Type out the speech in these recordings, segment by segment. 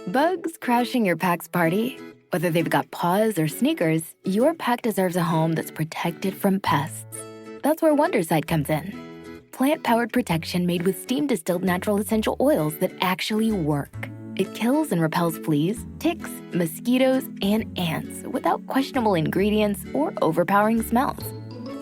Bugs crashing your pack's party? Whether they've got paws or sneakers, your pack deserves a home that's protected from pests. That's where Wondercide comes in. Plant-powered protection made with steam-distilled natural essential oils that actually work. It kills and repels fleas, ticks, mosquitoes, and ants without questionable ingredients or overpowering smells.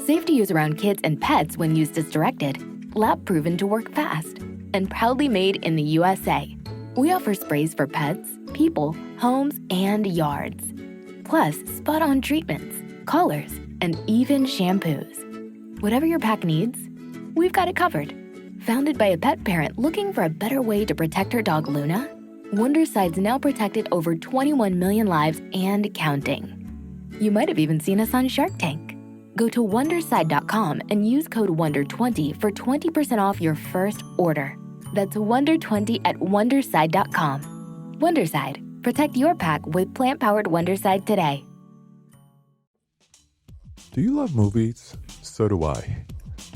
Safe to use around kids and pets when used as directed. Lab-proven to work fast. And proudly made in the USA. We offer sprays for pets, people, homes, and yards. Plus, spot-on treatments, collars, and even shampoos. Whatever your pack needs, we've got it covered. Founded by a pet parent looking for a better way to protect her dog Luna, Wondercide's now protected over 21 million lives and counting. You might have even seen us on Shark Tank. Go to Wondercide.com and use code WONDER20 for 20% off your first order. That's WONDER20 at Wondercide.com. Wondercide. Protect your pack with plant-powered Wondercide today. Do you love movies? So do I.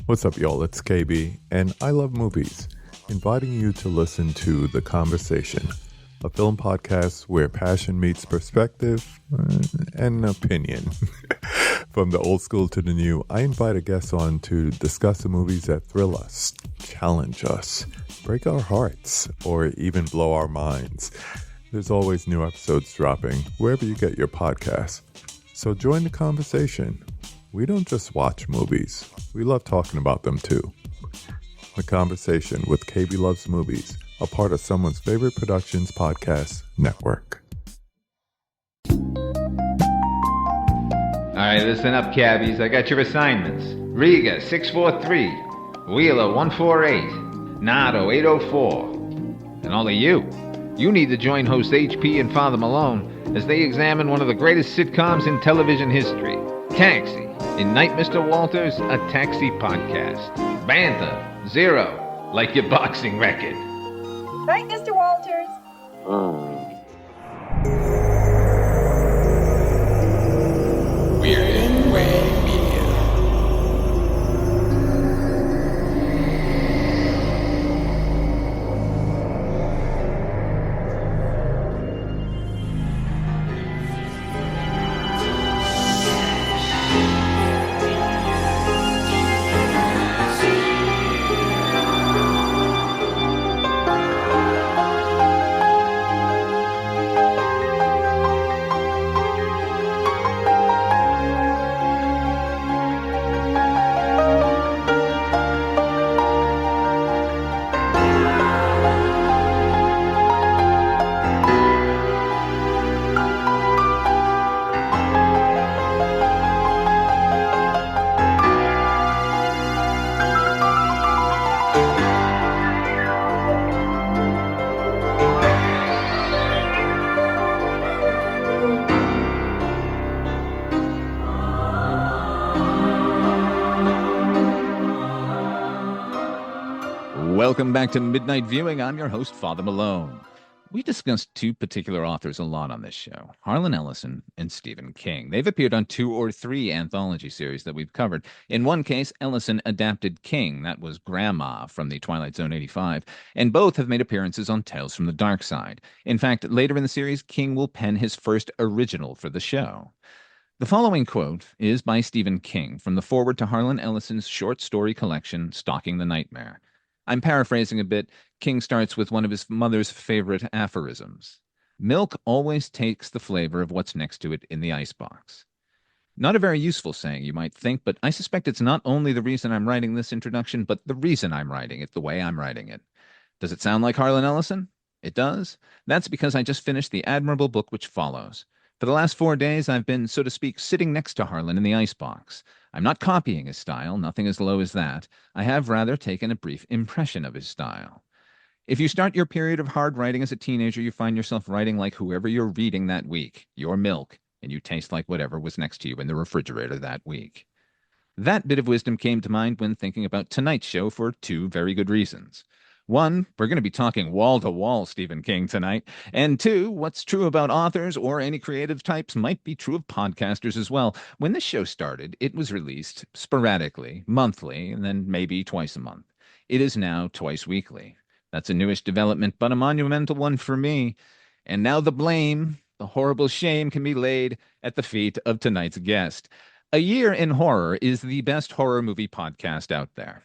What's up, y'all? It's KB, and I love movies. Inviting you to listen to The Conversation, a film podcast where passion meets perspective and opinion. From the old school to the new, I invite a guest on to discuss the movies that thrill us, challenge us, break our hearts, or even blow our minds. There's always new episodes dropping wherever you get your podcasts. So join the conversation. We don't just watch movies. We love talking about them too. The Conversation with KB Loves Movies, a part of Someone's Favorite Productions podcast network. All right, listen up, cabbies. I got your assignments. Riga, 643. Wheeler, 148. Nado, 804. And all of you need to join host HP and Father Malone as they examine one of the greatest sitcoms in television history, Taxi. In Night, Mr. Walters, a Taxi podcast. Banter, 0, like your boxing record. Night, Mr. Walters. We're in Way Media. Welcome back to Midnight Viewing. I'm your host, Father Malone. We discussed two particular authors a lot on this show, Harlan Ellison and Stephen King. They've appeared on 2 or 3 anthology series that we've covered. In one case, Ellison adapted King, that was Grandma from the Twilight Zone 85, and both have made appearances on Tales from the Dark Side. In fact, later in the series, King will pen his first original for the show. The following quote is by Stephen King from the foreword to Harlan Ellison's short story collection, Stalking the Nightmare. I'm paraphrasing a bit. King starts with one of his mother's favorite aphorisms. Milk always takes the flavor of what's next to it in the icebox. Not a very useful saying, you might think, but I suspect it's not only the reason I'm writing this introduction, but the reason I'm writing it the way I'm writing it. Does it sound like Harlan Ellison? It does? That's because I just finished the admirable book which follows. For the last 4 days, I've been, so to speak, sitting next to Harlan in the icebox. I'm not copying his style, nothing as low as that. I have rather taken a brief impression of his style. If you start your period of hard writing as a teenager, you find yourself writing like whoever you're reading that week, your milk, and you taste like whatever was next to you in the refrigerator that week. That bit of wisdom came to mind when thinking about tonight's show for 2 very good reasons. 1, we're going to be talking wall-to-wall Stephen King tonight. And 2, what's true about authors or any creative types might be true of podcasters as well. When this show started, it was released sporadically, monthly, and then maybe twice a month. It is now twice weekly. That's a newish development, but a monumental one for me. And now the blame, the horrible shame can be laid at the feet of tonight's guest. A Year in Horror is the best horror movie podcast out there.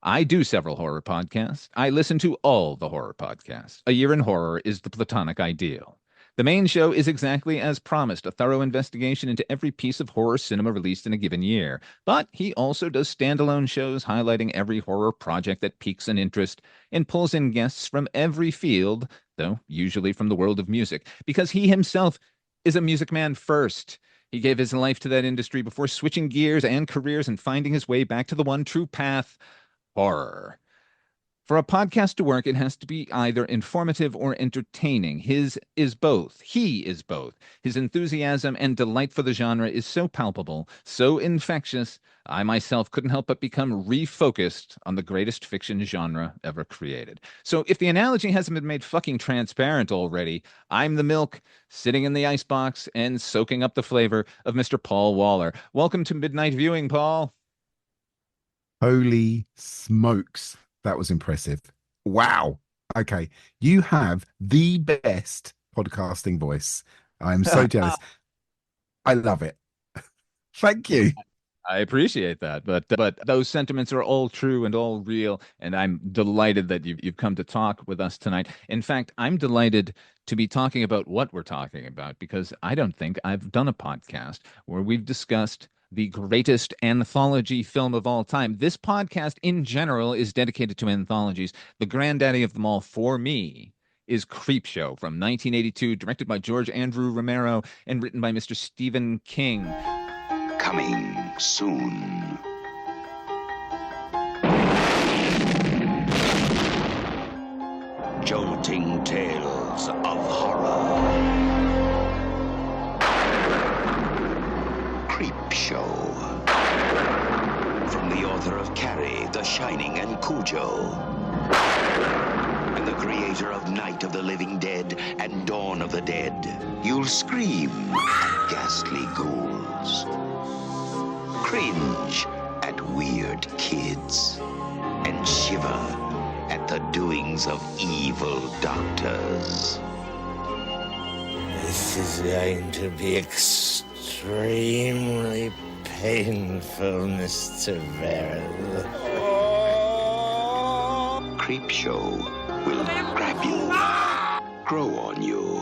I do several horror podcasts. I listen to all the horror podcasts. A Year in Horror is the platonic ideal. The main show is exactly as promised, a thorough investigation into every piece of horror cinema released in a given year. But he also does standalone shows highlighting every horror project that piques an interest and pulls in guests from every field, though usually from the world of music, because he himself is a music man first. He gave his life to that industry before switching gears and careers and finding his way back to the one true path, horror. For a podcast to work, it has to be either informative or entertaining. His is both. He is both. His enthusiasm and delight for the genre is so palpable, so infectious, I myself couldn't help but become refocused on the greatest fiction genre ever created. So if the analogy hasn't been made fucking transparent already, I'm the milk sitting in the icebox and soaking up the flavor of Mr. Paul Waller. Welcome to Midnight Viewing, Paul. Holy smokes. That was impressive. Wow. Okay. You have the best podcasting voice. I'm so jealous. I love it. Thank you. I appreciate that, but those sentiments are all true and all real, and I'm delighted that you've come to talk with us tonight. In fact, I'm delighted to be talking about what we're talking about because I don't think I've done a podcast where we've discussed the greatest anthology film of all time. This podcast in general is dedicated to anthologies. The granddaddy of them all for me is Creepshow from 1982, directed by George Andrew Romero and written by Mr. Stephen King. Coming soon. Jolting tales of horror. Creepshow. From the author of Carrie, The Shining, and Cujo. And the creator of Night of the Living Dead and Dawn of the Dead. You'll scream at ghastly ghouls. Cringe at weird kids. And shiver at the doings of evil doctors. This is going to be extremely painful, Mr. Verrill. Creepshow will grab you, grow on you,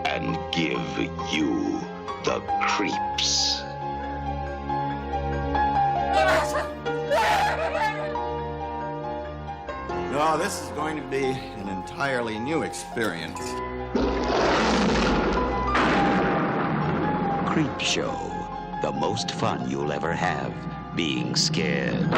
and give you the creeps. No, this is going to be an entirely new experience. Creepshow, the most fun you'll ever have being scared.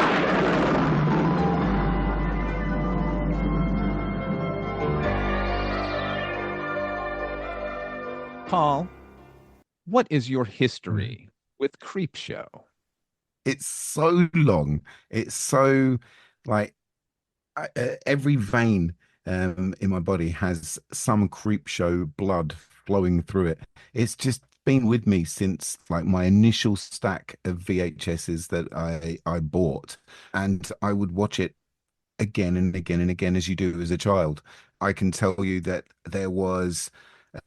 Paul, what is your history with Creepshow? It's so long. It's so like every vein in my body has some Creepshow blood flowing through it. It's just been with me since like my initial stack of VHSs that I bought, and I would watch it again and again and again as you do as a child. I can tell you that there was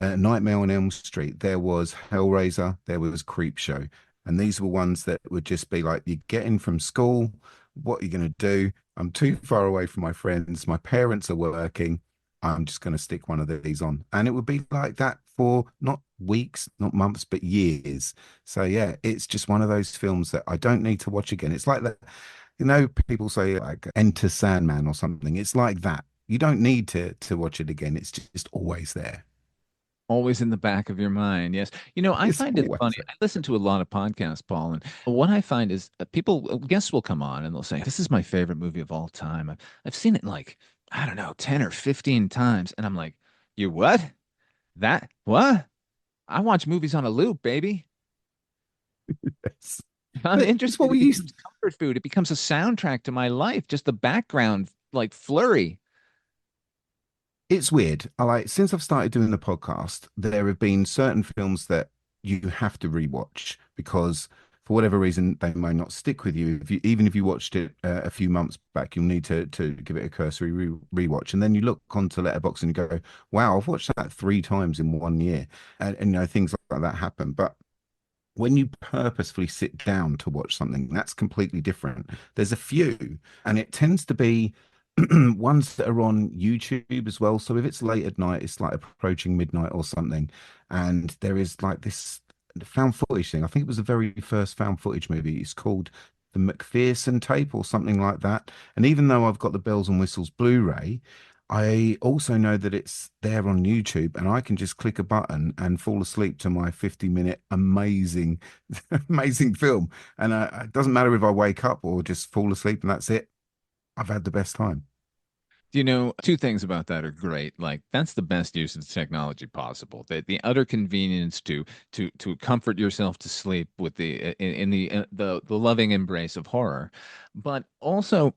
Nightmare on Elm Street, there was Hellraiser, there was Creepshow, and these were ones that would just be like, you get in from school, what are you going to do? I'm too far away from my friends, my parents are working, I'm just going to stick one of these on. And it would be like that for not weeks, not months, but years. So yeah, it's just one of those films that I don't need to watch again. It's like that, you know, people say like Enter Sandman or something. It's like that. You don't need to watch it again. It's just always there. Always in the back of your mind. Yes. You know, I find it funny. I listen to a lot of podcasts, Paul, and what I find is guests will come on and they'll say, this is my favorite movie of all time. I've seen it like, I don't know, 10 or 15 times. And I'm like, you what? What? I watch movies on a loop, baby. Yes. I'm interested. What we use comfort food. It becomes a soundtrack to my life. Just the background, like flurry. It's weird. Since I've started doing the podcast, there have been certain films that you have to rewatch because for whatever reason, they may not stick with you. If you even if you watched it a few months back, you'll need to give it a cursory rewatch, and then you look onto Letterboxd and you go, "Wow, I've watched that 3 times in 1 year," and you know things like that happen. But when you purposefully sit down to watch something, that's completely different. There's a few, and it tends to be ones that are on YouTube as well. So if it's late at night, it's like approaching midnight or something, and there is like this found footage thing. I think it was the very first found footage movie. It's called the McPherson tape or something like that. And even though I've got the Bells and Whistles Blu-ray, I also know that it's there on YouTube, and I can just click a button and fall asleep to my 50-minute amazing, amazing film. And it doesn't matter if I wake up or just fall asleep, and that's it. I've had the best time. You know, two things about that are great. Like that's the best use of the technology possible. The utter convenience to comfort yourself to sleep with in the loving embrace of horror, but also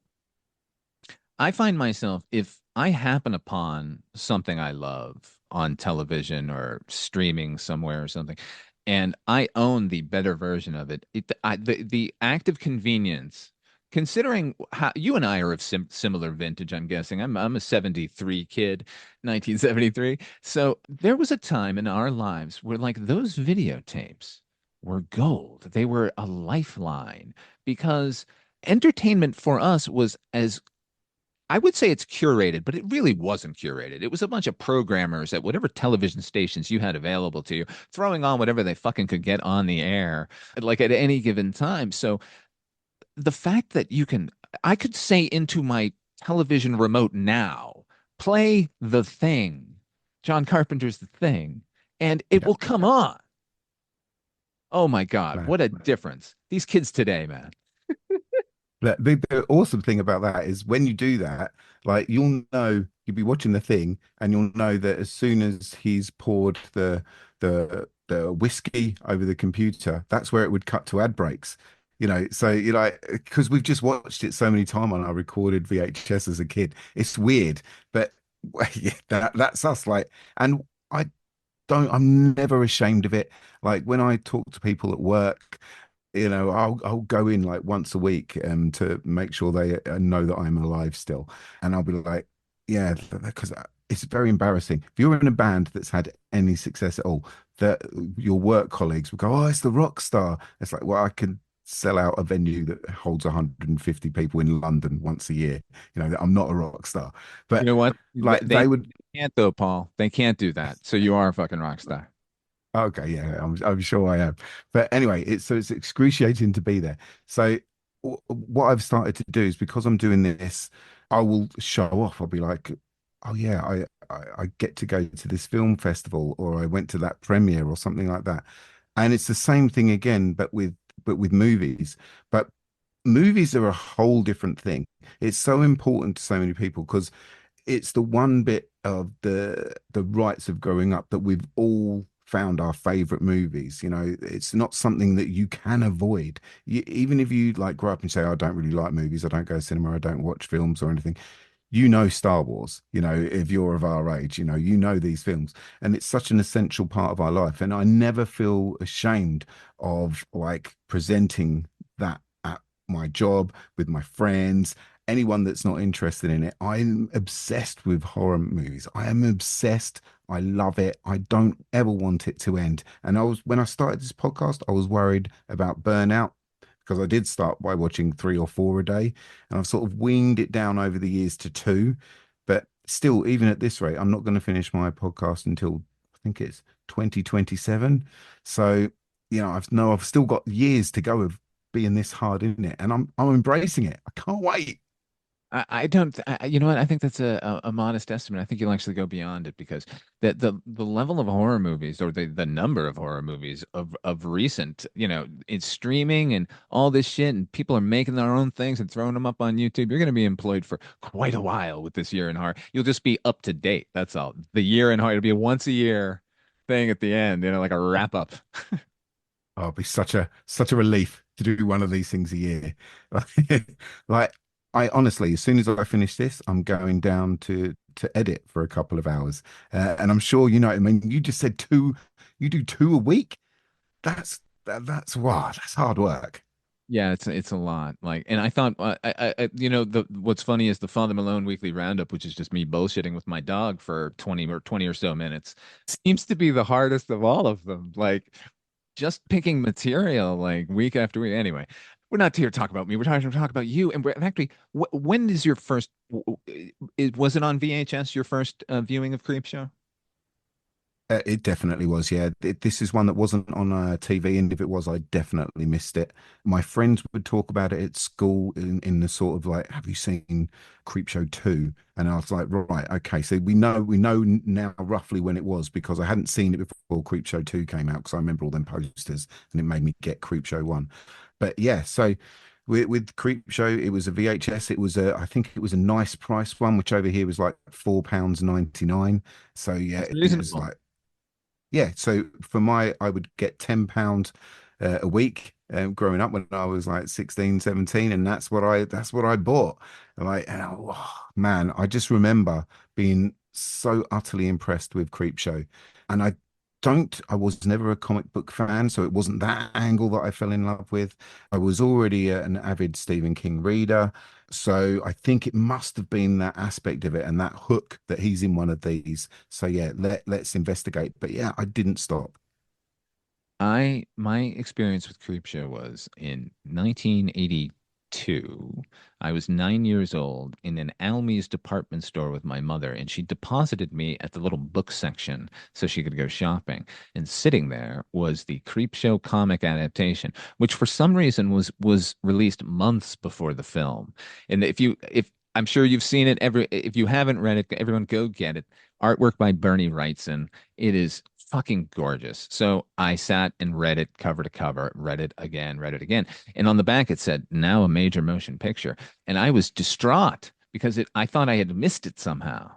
I find myself, if I happen upon something I love on television or streaming somewhere or something, and I own the better version of it, the act of convenience, considering how you and I are of similar vintage, I'm guessing. I'm a 73 kid, 1973. So there was a time in our lives where like those videotapes were gold. They were a lifeline because entertainment for us was as I would say it's curated, but it really wasn't curated. It was a bunch of programmers at whatever television stations you had available to you, throwing on whatever they fucking could get on the air, like at any given time. So the fact that I could say into my television remote now, play The Thing, John Carpenter's The Thing, and it Yeah. will come on. Oh my God, No. what a difference. These kids today, man. The awesome thing about that is when you do that, like you'll be watching the thing and you'll know that as soon as he's poured the whiskey over the computer, that's where it would cut to ad breaks. You know, so you're like, because we've just watched it so many times on our recorded VHS as a kid. It's weird, but yeah, that's us. Like, and I I'm never ashamed of it. Like when I talk to people at work, you know, I'll go in like once a week to make sure they know that I'm alive still, and I'll be like, yeah, because it's very embarrassing if you're in a band that's had any success at all, that your work colleagues will go, oh, it's the rock star. It's like, well, I can sell out a venue that holds 150 people in London once a year. You know, I'm not a rock star, You but know what? like They they would. can't though, Paul. They can't do that. So you are a fucking rock star. Okay, yeah, I'm sure I am. But anyway, it's excruciating to be there. So what I've started to do is because I'm doing this, I will show off. I'll be like, oh yeah, I get to go to this film festival, or I went to that premiere or something like that. And it's the same thing again, but with movies. But movies are a whole different thing. It's so important to so many people because it's the one bit of the rights of growing up that we've all found our favorite movies. You know, it's not something that you can avoid. Even if you like grow up and say, I don't really like movies, I don't go to cinema, I don't watch films or anything. You know Star Wars, you know, if you're of our age, you know these films, and it's such an essential part of our life. And I never feel ashamed of like presenting that at my job with my friends, anyone that's not interested in it. I'm obsessed with horror movies. I am obsessed. I love it. I don't ever want it to end. And when I started this podcast, I was worried about burnout because I did start by watching 3 or 4 a day, and I've sort of weaned it down over the years to 2. But still, even at this rate, I'm not going to finish my podcast until I think it's 2027. So, I've still got years to go of being this hard in it, and I'm embracing it. I can't wait. I don't, you know what? I think that's a modest estimate. I think you'll actually go beyond it because the level of horror movies or the number of horror movies of recent, it's streaming and all this shit, and people are making their own things and throwing them up on YouTube. You're going to be employed for quite a while with this year in horror. You'll just be up to date. That's all. The year in horror, it'll be a once a year thing at the end, like a wrap up. Oh, it'll be such a relief to do one of these things a year. Like I honestly, as soon as I finish this, I'm going down to edit for a couple of hours, and I'm sure I mean, you just said 2, you do 2 a week. That's that's hard work. Yeah, it's a lot. Like, and I thought, what's funny is the Father Malone Weekly Roundup, which is just me bullshitting with my dog for 20 or so minutes, seems to be the hardest of all of them. Like, just picking material like week after week. Anyway, we're not here to talk about me. We're trying to talk about you. And actually, when is your first? Was it on VHS? Your first viewing of Creepshow? It definitely was, yeah. This is one that wasn't on TV, and if it was, I definitely missed it. My friends would talk about it at school in the sort of like, "Have you seen Creepshow 2?" And I was like, "Right, okay." So we know now roughly when it was because I hadn't seen it before Creepshow 2 came out because I remember all them posters, and it made me get Creepshow 1. But yeah, so with Creepshow, it was a VHS. It was I think it was a nice price one, which over here was like £4.99. So yeah, That's it was reasonable. like. Yeah, so I would get £10 a week growing up when I was like 16, 17, and that's what I bought. Man, I just remember being so utterly impressed with Creepshow. And I was never a comic book fan, so it wasn't that angle that I fell in love with. I was already an avid Stephen King reader. So I think it must have been that aspect of it and that hook that he's in one of these. So yeah, let's investigate. But yeah, I didn't stop. My experience with Creepshow was in 1982. I was 9 years old in an Almies department store with my mother, and she deposited me at the little book section so she could go shopping. And sitting there was the Creepshow comic adaptation, which for some reason was released months before the film. And if I'm sure you've seen it, if you haven't read it, everyone go get it. Artwork by Bernie Wrightson. It is fucking gorgeous. So I sat and read it cover to cover, read it again, read it again. And on the back it said, now a major motion picture. And I was distraught because I thought I had missed it somehow.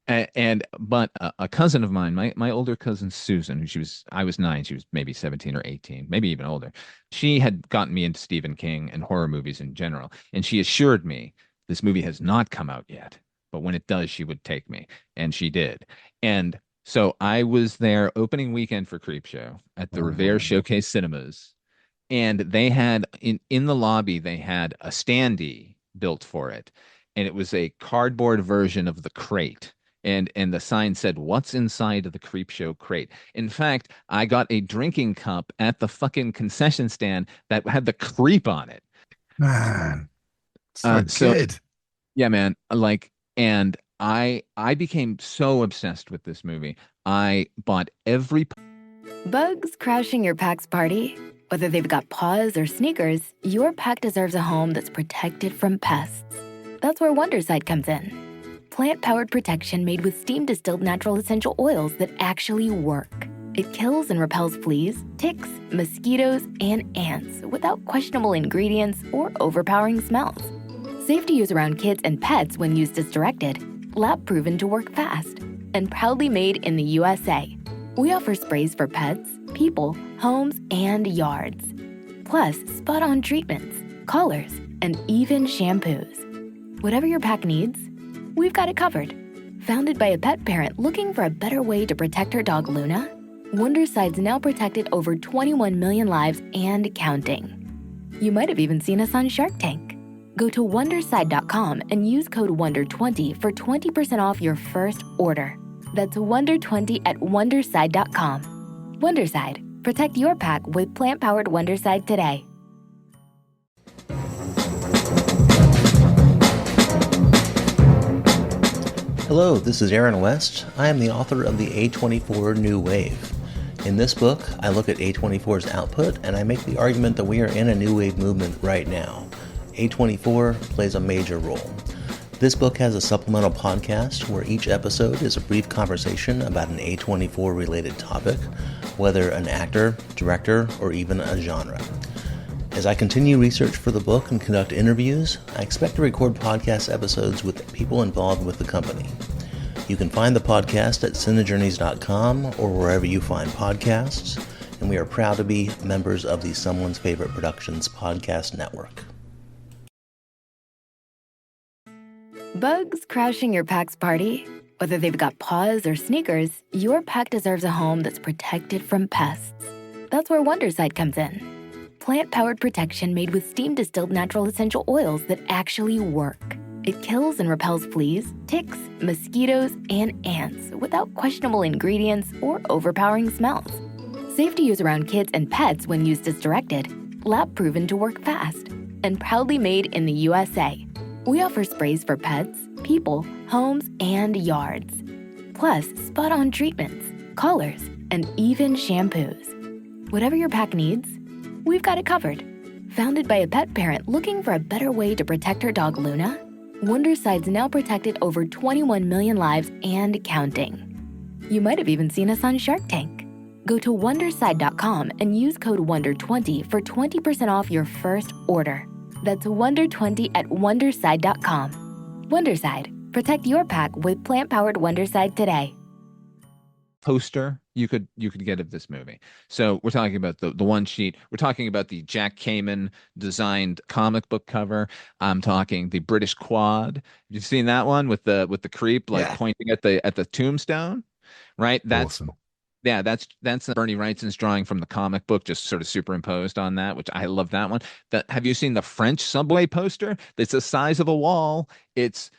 But a cousin of mine, my older cousin Susan, I was 9, she was maybe 17 or 18, maybe even older. She had gotten me into Stephen King and horror movies in general, and she assured me this movie has not come out yet, but when it does, she would take me, and she did. And so I was there opening weekend for Creepshow at the Oh, Revere wow. Showcase Cinemas, and they had in the lobby they had a standee built for it, and it was a cardboard version of the crate, and the sign said, "What's inside of the Creepshow crate?" In fact, I got a drinking cup at the fucking concession stand that had the creep on it. Man, so So good. yeah, man, like, and I became so obsessed with this movie. I bought every. Bugs crashing your pack's party? Whether they've got paws or sneakers, your pack deserves a home that's protected from pests. That's where Wondercide comes in. Plant-powered protection made with steam-distilled natural essential oils that actually work. It kills and repels fleas, ticks, mosquitoes, and ants without questionable ingredients or overpowering smells. Safe to use around kids and pets when used as directed. Lab-proven to work fast. And proudly made in the USA. We offer sprays for pets, people, homes, and yards. Plus, spot-on treatments, collars, and even shampoos. Whatever your pack needs, we've got it covered. Founded by a pet parent looking for a better way to protect her dog Luna, Wonderside's now protected over 21 million lives and counting. You might have even seen us on Shark Tank. Go to Wonderside.com and use code WONDER20 for 20% off your first order. That's WONDER20 at Wonderside.com. Wonderside. Protect your pack with plant-powered Wonderside today. Hello, this is Aaron West. I am the author of the A24 New Wave. In this book, I look at A24's output and I make the argument that we are in a new wave movement right now. A24 plays a major role. This book has a supplemental podcast where each episode is a brief conversation about an A24 related topic, whether an actor, director, or even a genre. As I continue research for the book and conduct interviews, I expect to record podcast episodes with people involved with the company. You can find the podcast at cinejourneys.com or wherever you find podcasts, and we are proud to be members of the Someone's Favorite Productions podcast network. Bugs crashing your pack's party? Whether they've got paws or sneakers, your pack deserves a home that's protected from pests. That's where Wondercide comes in. Plant-powered protection made with steam-distilled natural essential oils that actually work. It kills and repels fleas, ticks, mosquitoes, and ants without questionable ingredients or overpowering smells. Safe to use around kids and pets when used as directed. Lab-proven to work fast. And proudly made in the USA. We offer sprays for pets, people, homes, and yards. Plus, spot-on treatments, collars, and even shampoos. Whatever your pack needs, we've got it covered. Founded by a pet parent looking for a better way to protect her dog Luna, Wonderside's now protected over 21 million lives and counting. You might have even seen us on Shark Tank. Go to Wonderside.com and use code WONDER20 for 20% off your first order. That's WONDER20 at Wonderside.com. Wonderside. Protect your pack with plant-powered Wonderside today. Poster you could get of this movie. So we're talking about the one sheet. We're talking about the Jack Kamen designed comic book cover. I'm talking the British quad. You've seen that one with the creep pointing at the tombstone, right? That's awesome. Yeah, that's Bernie Wrightson's drawing from the comic book, just sort of superimposed on that, which I love that one. Have you seen the French subway poster? It's the size of a wall. It's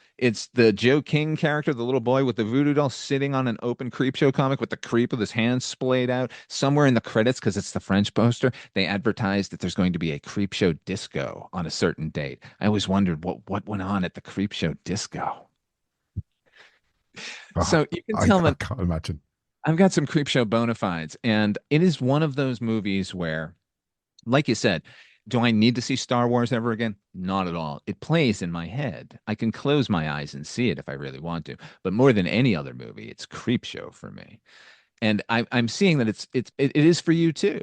the Joe King character, the little boy with the voodoo doll, sitting on an open Creepshow comic with the creep with his hands splayed out. Somewhere in the credits, because it's the French poster, they advertised that there's going to be a Creepshow disco on a certain date. I always wondered what went on at the Creepshow disco. So you can tell I can't imagine. I've got some Creepshow bona fides, and it is one of those movies where, like you said, do I need to see Star Wars ever again? Not at all. It plays in my head. I can close my eyes and see it if I really want to. But more than any other movie, it's Creepshow for me. And I'm seeing that it is for you too.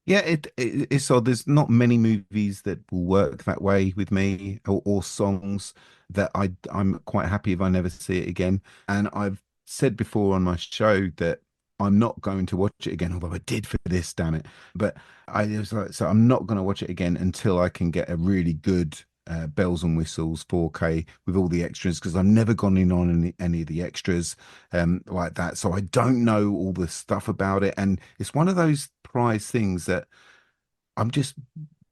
Yeah, it's odd. There's not many movies that will work that way with me, or songs that I'm quite happy if I never see it again. And I've said before on my show that I'm not going to watch it again, although I did for this, damn it. But I was like, so I'm not going to watch it again until I can get a really good bells and whistles 4K with all the extras, because I've never gone in on any of the extras like that. So I don't know all the stuff about it. And it's one of those prize things that I'm just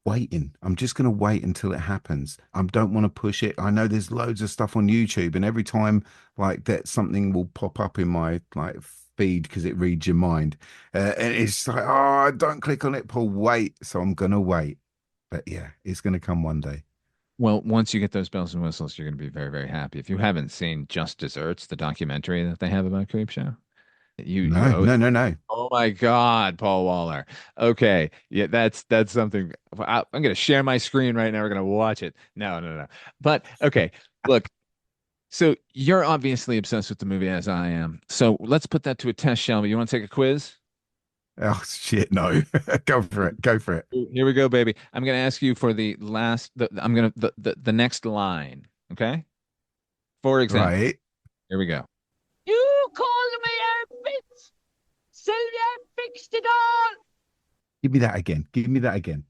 waiting. I'm just going to wait until it happens. I don't want to push it. I know there's loads of stuff on YouTube, and every time like that, something will pop up in my feed because it reads your mind. And it's like, oh, don't click on it, Paul. Wait. So I'm going to wait. But yeah, it's going to come one day. Well, once you get those bells and whistles, you're going to be very, very happy. If you haven't seen Just Desserts, the documentary that they have about Creepshow, no. Oh my God, Paul Waller. Okay, yeah, that's something. I'm going to share my screen right now. We're going to watch it. No. But okay, look. So you're obviously obsessed with the movie as I am. So let's put that to a test, shall we? You want to take a quiz? Oh shit, no. Go for it. Here we go, baby. I'm going to ask you for the next line, okay? For example. Right. Here we go. You called me a bitch, so you fixed it all. Give me that again.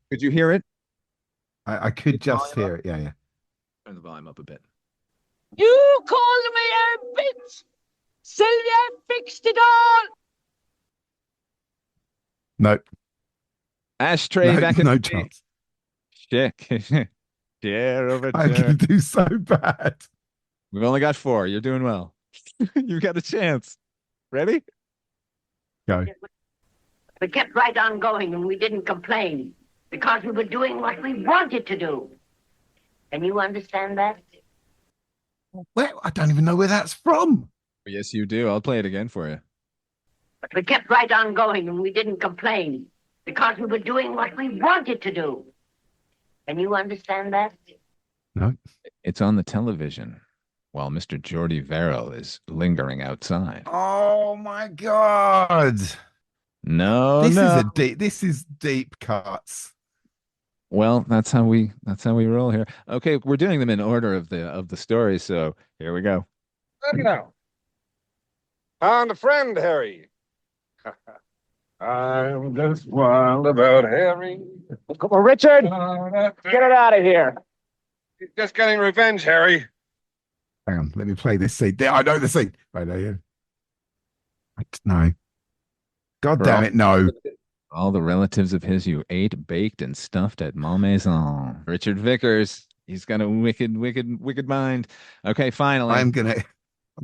Could you hear it? I could just hear it. Yeah. Turn the volume up a bit. You called me a bitch, so you fixed it all. Nope. Ashtray back in no chance. Check. Chair over chair. I can do so bad. We've only got 4. You're doing well. You've got a chance. Ready? Go. We kept right on going and we didn't complain because we were doing what we wanted to do. Can you understand that? Well, I don't even know where that's from. Yes, you do. I'll play it again for you. But we kept right on going and we didn't complain because we were doing what we wanted to do. Can you understand that? No. It's on the television while Mr. Jordi Verrill is lingering outside. Oh my God. No. This is deep cuts. Well, that's how we roll here. Okay, we're doing them in order of the story, so here we go. Now, found a friend, Harry. I'm just wild about Harry. Come on, Richard, get it out of here. He's just getting revenge, Harry. Hang on, let me play this scene. I know the scene. Right there, yeah. No. God damn it, no. All the relatives of his you ate, baked, and stuffed at Malmaison. Richard Vickers. He's got a wicked, wicked, wicked mind. Okay, finally. I'm gonna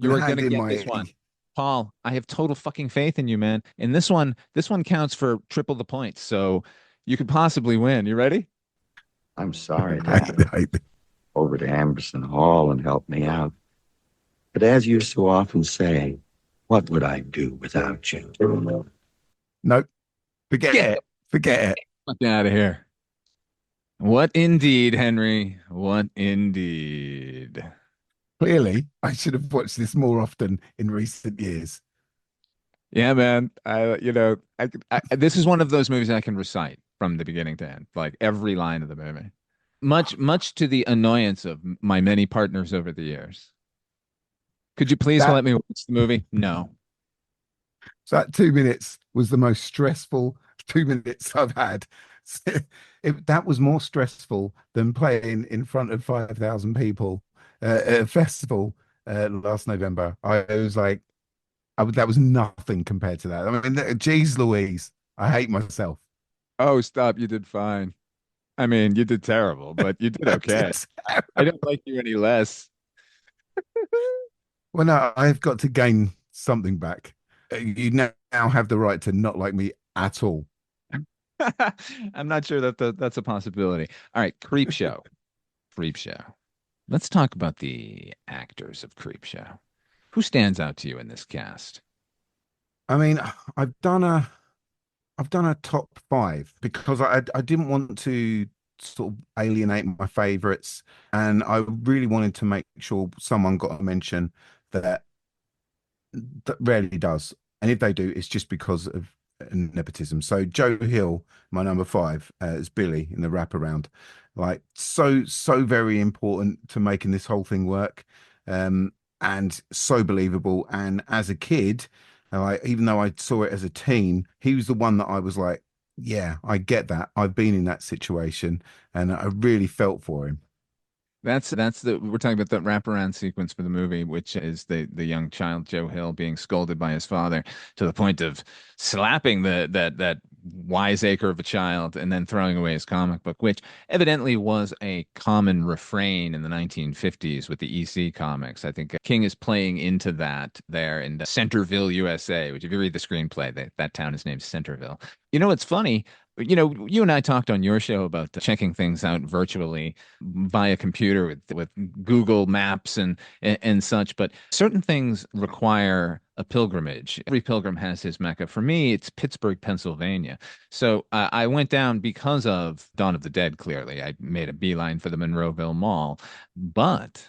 You are going hand to in get my. this one. Paul, I have total fucking faith in you, man. And this one counts for triple the points. So you could possibly win. You ready? I'm sorry to have to go over to Amberson Hall and help me out. But as you so often say, what would I do without you? Nope. Forget it. Forget it. Get out of here. What indeed, Henry? What indeed? Clearly, I should have watched this more often in recent years. Yeah, man. This is one of those movies I can recite from the beginning to end, like every line of the movie. Much to the annoyance of my many partners over the years. Could you please let me watch the movie? No. So that 2 minutes was the most stressful 2 minutes I've had. That was more stressful than playing in front of 5,000 people at a festival last November. I was like, that was nothing compared to that. I mean, geez Louise, I hate myself. Oh, stop. You did fine. I mean, you did terrible, but you did okay. I don't like you any less. Well, no, I've got to gain something back. You now have the right to not like me at all. I'm not sure that that's a possibility. All right, Creepshow. Creepshow. Let's talk about the actors of Creepshow. Who stands out to you in this cast? I mean, I've done a top five because I didn't want to sort of alienate my favorites, and I really wanted to make sure someone got a mention that rarely does. And if they do, it's just because of nepotism. So Joe Hill, my number five, is Billy in the wraparound. Like so very important to making this whole thing work. And so believable. And as a kid, even though I saw it as a teen, he was the one that I was like, yeah, I get that. I've been in that situation, and I really felt for him. We're talking about that wraparound sequence for the movie, which is the young child Joe Hill being scolded by his father to the point of slapping that wiseacre of a child and then throwing away his comic book, which evidently was a common refrain in the 1950s with the EC comics. I think King is playing into that there in Centerville, USA, which if you read the screenplay, that town is named Centerville. You know, it's funny. You and I talked on your show about checking things out virtually via computer with Google Maps and such, but certain things require a pilgrimage. Every pilgrim has his Mecca. For me, it's Pittsburgh, Pennsylvania. So I went down because of Dawn of the Dead, clearly. I made a beeline for the Monroeville Mall, but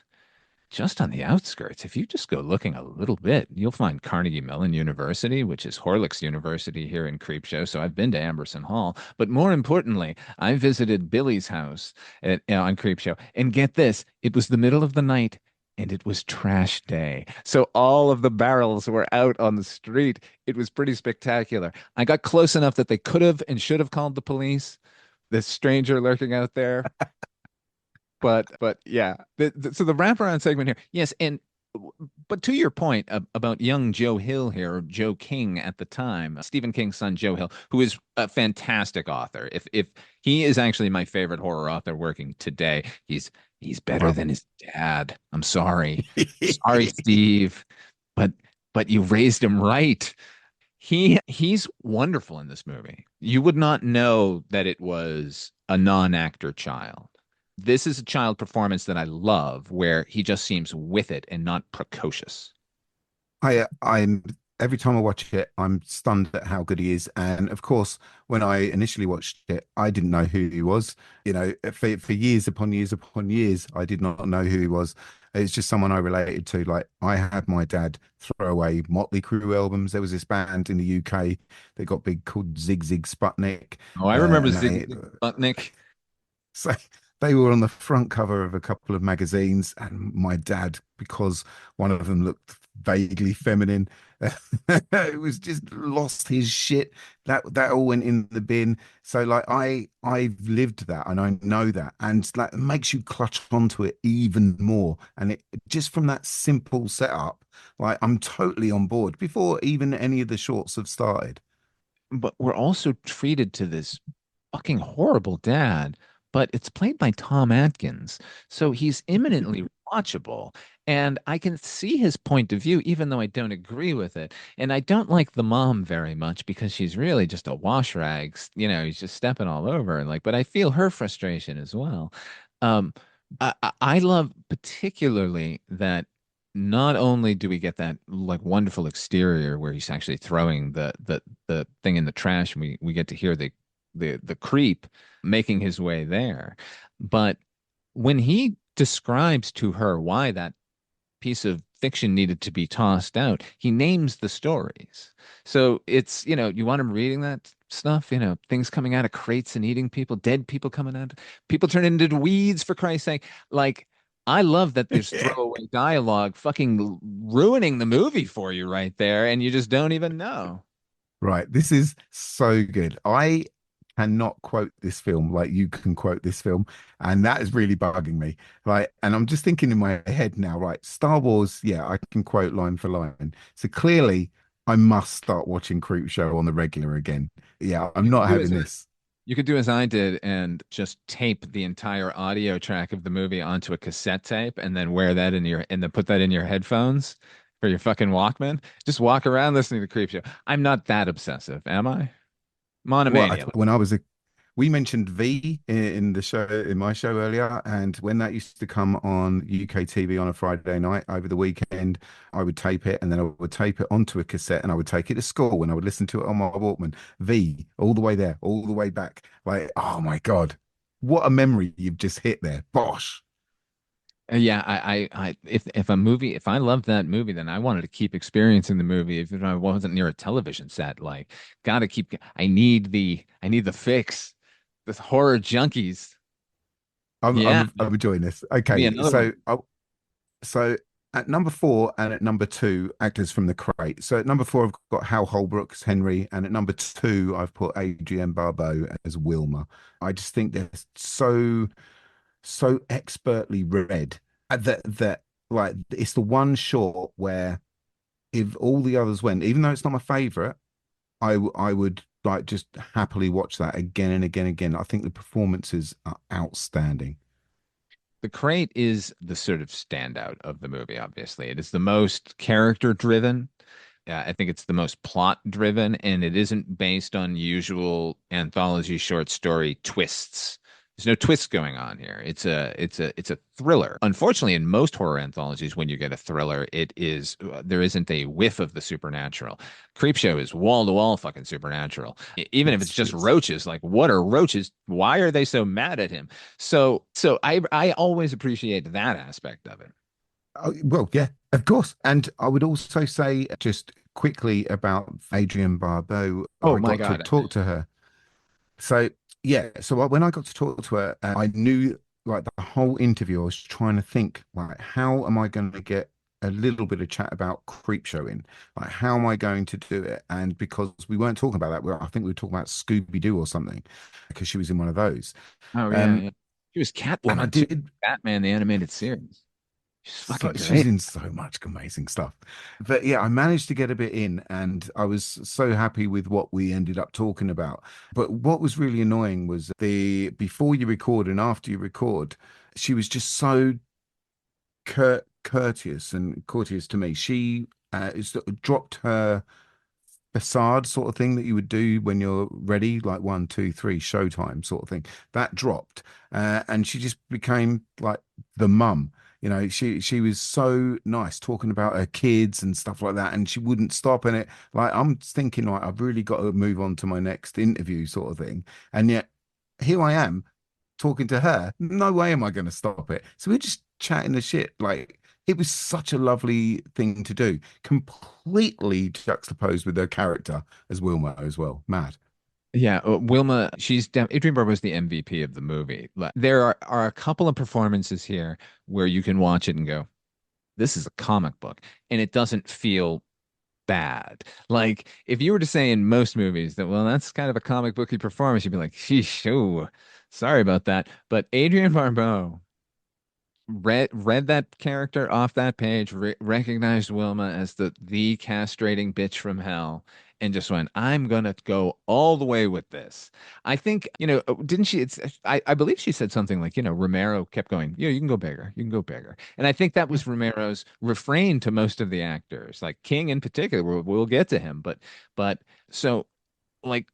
just on the outskirts, if you just go looking a little bit, you'll find Carnegie Mellon University, which is Horlick's University here in Creepshow. So I've been to Amberson Hall. But more importantly, I visited Billy's house on Creepshow. And get this, it was the middle of the night and it was trash day. So all of the barrels were out on the street. It was pretty spectacular. I got close enough that they could have and should have called the police. This stranger lurking out there. But yeah, so the wraparound segment here, yes, but to your point about young Joe Hill here, or Joe King at the time, Stephen King's son Joe Hill, who is a fantastic author. If he is actually my favorite horror author working today, he's better than his dad. I'm sorry, sorry, Steve, but you raised him right. He's wonderful in this movie. You would not know that it was a non-actor child. This is a child performance that I love, where he just seems with it and not precocious. I'm every time I watch it, I'm stunned at how good he is. And of course, when I initially watched it, I didn't know who he was. You know, for years upon years upon years, I did not know who he was. It's just someone I related to. Like, I had my dad throw away Motley Crue albums. There was this band in the UK that got big called Zig Zig Sputnik. Oh, I remember Zig Zig Sputnik. So they were on the front cover of a couple of magazines, and my dad, because one of them looked vaguely feminine, it was just lost his shit. That all went in the bin. So like I've lived that, and I know that, and like it makes you clutch onto it even more. And it just from that simple setup, like I'm totally on board before even any of the shorts have started. but we're also treated to this fucking horrible dad, but it's played by Tom Atkins. So he's imminently watchable. And I can see his point of view, even though I don't agree with it. And I don't like the mom very much because she's really just a wash rags. He's just stepping all over. And but I feel her frustration as well. Um, I love particularly that not only do we get that wonderful exterior where he's actually throwing the thing in the trash and we get to hear the creep making his way there, but when he describes to her why that piece of fiction needed to be tossed out, he names the stories. So it's, you want him reading that stuff, things coming out of crates and eating people, dead people coming out, people turning into weeds, for Christ's sake. I love that there's throwaway dialogue fucking ruining the movie for you right there, and you just don't even know. Right. This is so good. I cannot quote this film like you can quote this film, and that is really bugging me. And I'm just thinking in my head now, right? Star Wars, yeah, I can quote line for line. So clearly, I must start watching Creepshow on the regular again. Yeah, I'm not having this. You could do as I did and just tape the entire audio track of the movie onto a cassette tape and then wear that and then put that in your headphones for your fucking Walkman. Just walk around listening to Creepshow. I'm not that obsessive, am I? Monomania. When I was we mentioned V in the show, in my show earlier, and when that used to come on UK TV on a Friday night over the weekend, I would tape it and then I would tape it onto a cassette and I would take it to school and I would listen to it on my Walkman. V, all the way there, all the way back. Oh my God, what a memory you've just hit there. Bosh. Yeah, if I loved that movie, then I wanted to keep experiencing the movie. If I wasn't near a television set, gotta keep. I need the fix. The horror junkies. I'm enjoying this. Okay, so at number 4 and at number 2, actors from the crate. So at number 4, I've got Hal Holbrook as Henry, and at number 2, I've put Adrienne Barbeau as Wilma. I just think they're so expertly read that it's the one short where if all the others went, even though it's not my favorite, I would just happily watch that again and again and again. I think the performances are outstanding. The crate is the sort of standout of the movie, obviously. It is the most character driven. I think it's the most plot driven, and it isn't based on usual anthology short story twists. There's no twist going on here. It's a thriller. Unfortunately, in most horror anthologies, when you get a thriller, there isn't a whiff of the supernatural. Creepshow is wall to wall fucking supernatural. Even if it's just roaches, what are roaches? Why are they so mad at him? So I always appreciate that aspect of it. Well, yeah, of course. And I would also say just quickly about Adrienne Barbeau. Oh my God. To talk to her. So yeah, so when I got to talk to her, I knew the whole interview, I was trying to think how am I going to get a little bit of chat about Creepshow in? How am I going to do it? And because we weren't talking about that, I think we were talking about Scooby-Doo or something, because she was in one of those. Oh yeah. She was Catwoman. I did Batman the animated series. She's in so much amazing stuff. But yeah, I managed to get a bit in and I was so happy with what we ended up talking about. But what was really annoying was before you record and after you record, she was just so courteous to me. She dropped her facade sort of thing that you would do when you're ready, 1, 2, 3, showtime sort of thing. That dropped. And she just became the mum. She was so nice talking about her kids and stuff like that, and she wouldn't stop. And I'm thinking I've really got to move on to my next interview sort of thing. And yet here I am talking to her. No way am I going to stop it. So we're just chatting the shit. It was such a lovely thing to do. Completely juxtaposed with her character as Wilma as well. Mad. Yeah, Wilma, Adrienne Barbeau was the MVP of the movie. There are a couple of performances here where you can watch it and go, this is a comic book, and it doesn't feel bad. If you were to say in most movies that, well, that's kind of a comic booky performance, you'd be like, sheesh, oh, sorry about that. But Adrienne Barbeau read that character off that page, recognized Wilma as the castrating bitch from hell, and just went, I'm gonna go all the way with this. I think, didn't she? I believe she said something like, Romero kept going, you can go bigger, you can go bigger. And I think that was Romero's refrain to most of the actors, like King in particular. We'll get to him, but so like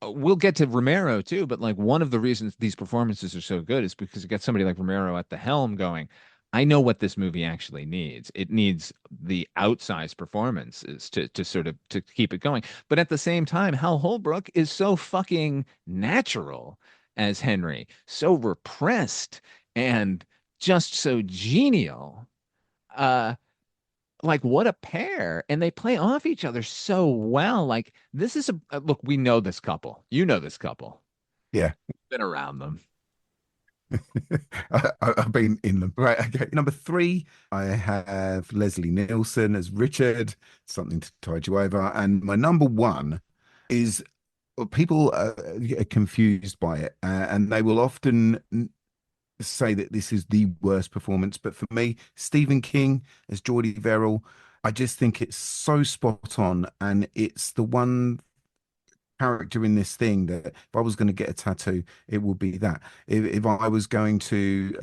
we'll get to Romero too, but like one of the reasons these performances are so good is because you get somebody like Romero at the helm going, I know what this movie actually needs. It needs the outsized performances to sort of to keep it going. But at the same time, Hal Holbrook is so fucking natural as Henry, so repressed and just so genial. Like what a pair, and they play off each other so well. Like this is a look, we know this couple. You know this couple. Yeah. We've been around them. I've been in them. Right. Okay. Number 3, I have Leslie Nielsen as Richard, something to tide you over. And my number 1 is, people are confused by it, and they will often say that this is the worst performance. But for me, Stephen King as Geordie Verrill, I just think it's so spot on, and it's the one character in this thing that if I was going to get a tattoo, it would be that. If I was going to,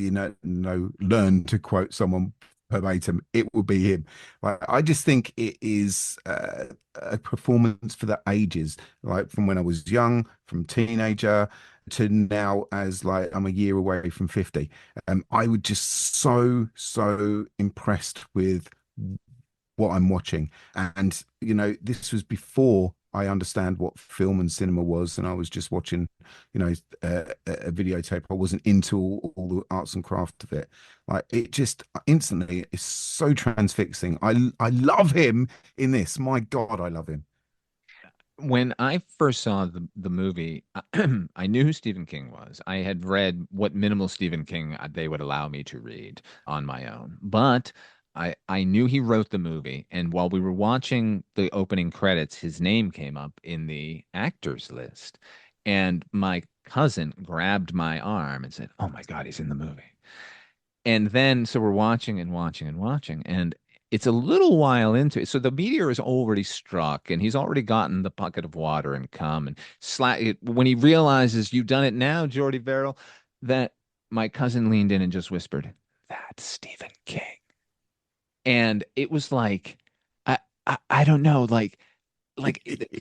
learn to quote someone verbatim, it would be him. Like, I just think it is a performance for the ages, like from when I was young, from teenager to now, as like I'm a year away from 50. I was just so impressed with what I'm watching. And this was before I understand what film and cinema was, and I was just watching, a videotape. I wasn't into all the arts and craft of it. Like, it just instantly is so transfixing. I love him in this. My God, I love him. When I first saw the movie, I knew who Stephen King was. I had read what minimal Stephen King they would allow me to read on my own, but I knew he wrote the movie, and while we were watching the opening credits, his name came up in the actors list, and my cousin grabbed my arm and said, "Oh my God, he's in the movie." And then, so we're watching and watching and watching, and it's a little while into it. So the meteor is already struck, and he's already gotten the bucket of water and come and when he realizes you've done it now, Geordie Verrill, that my cousin leaned in and just whispered, "That's Stephen King." And it was like, I don't know, like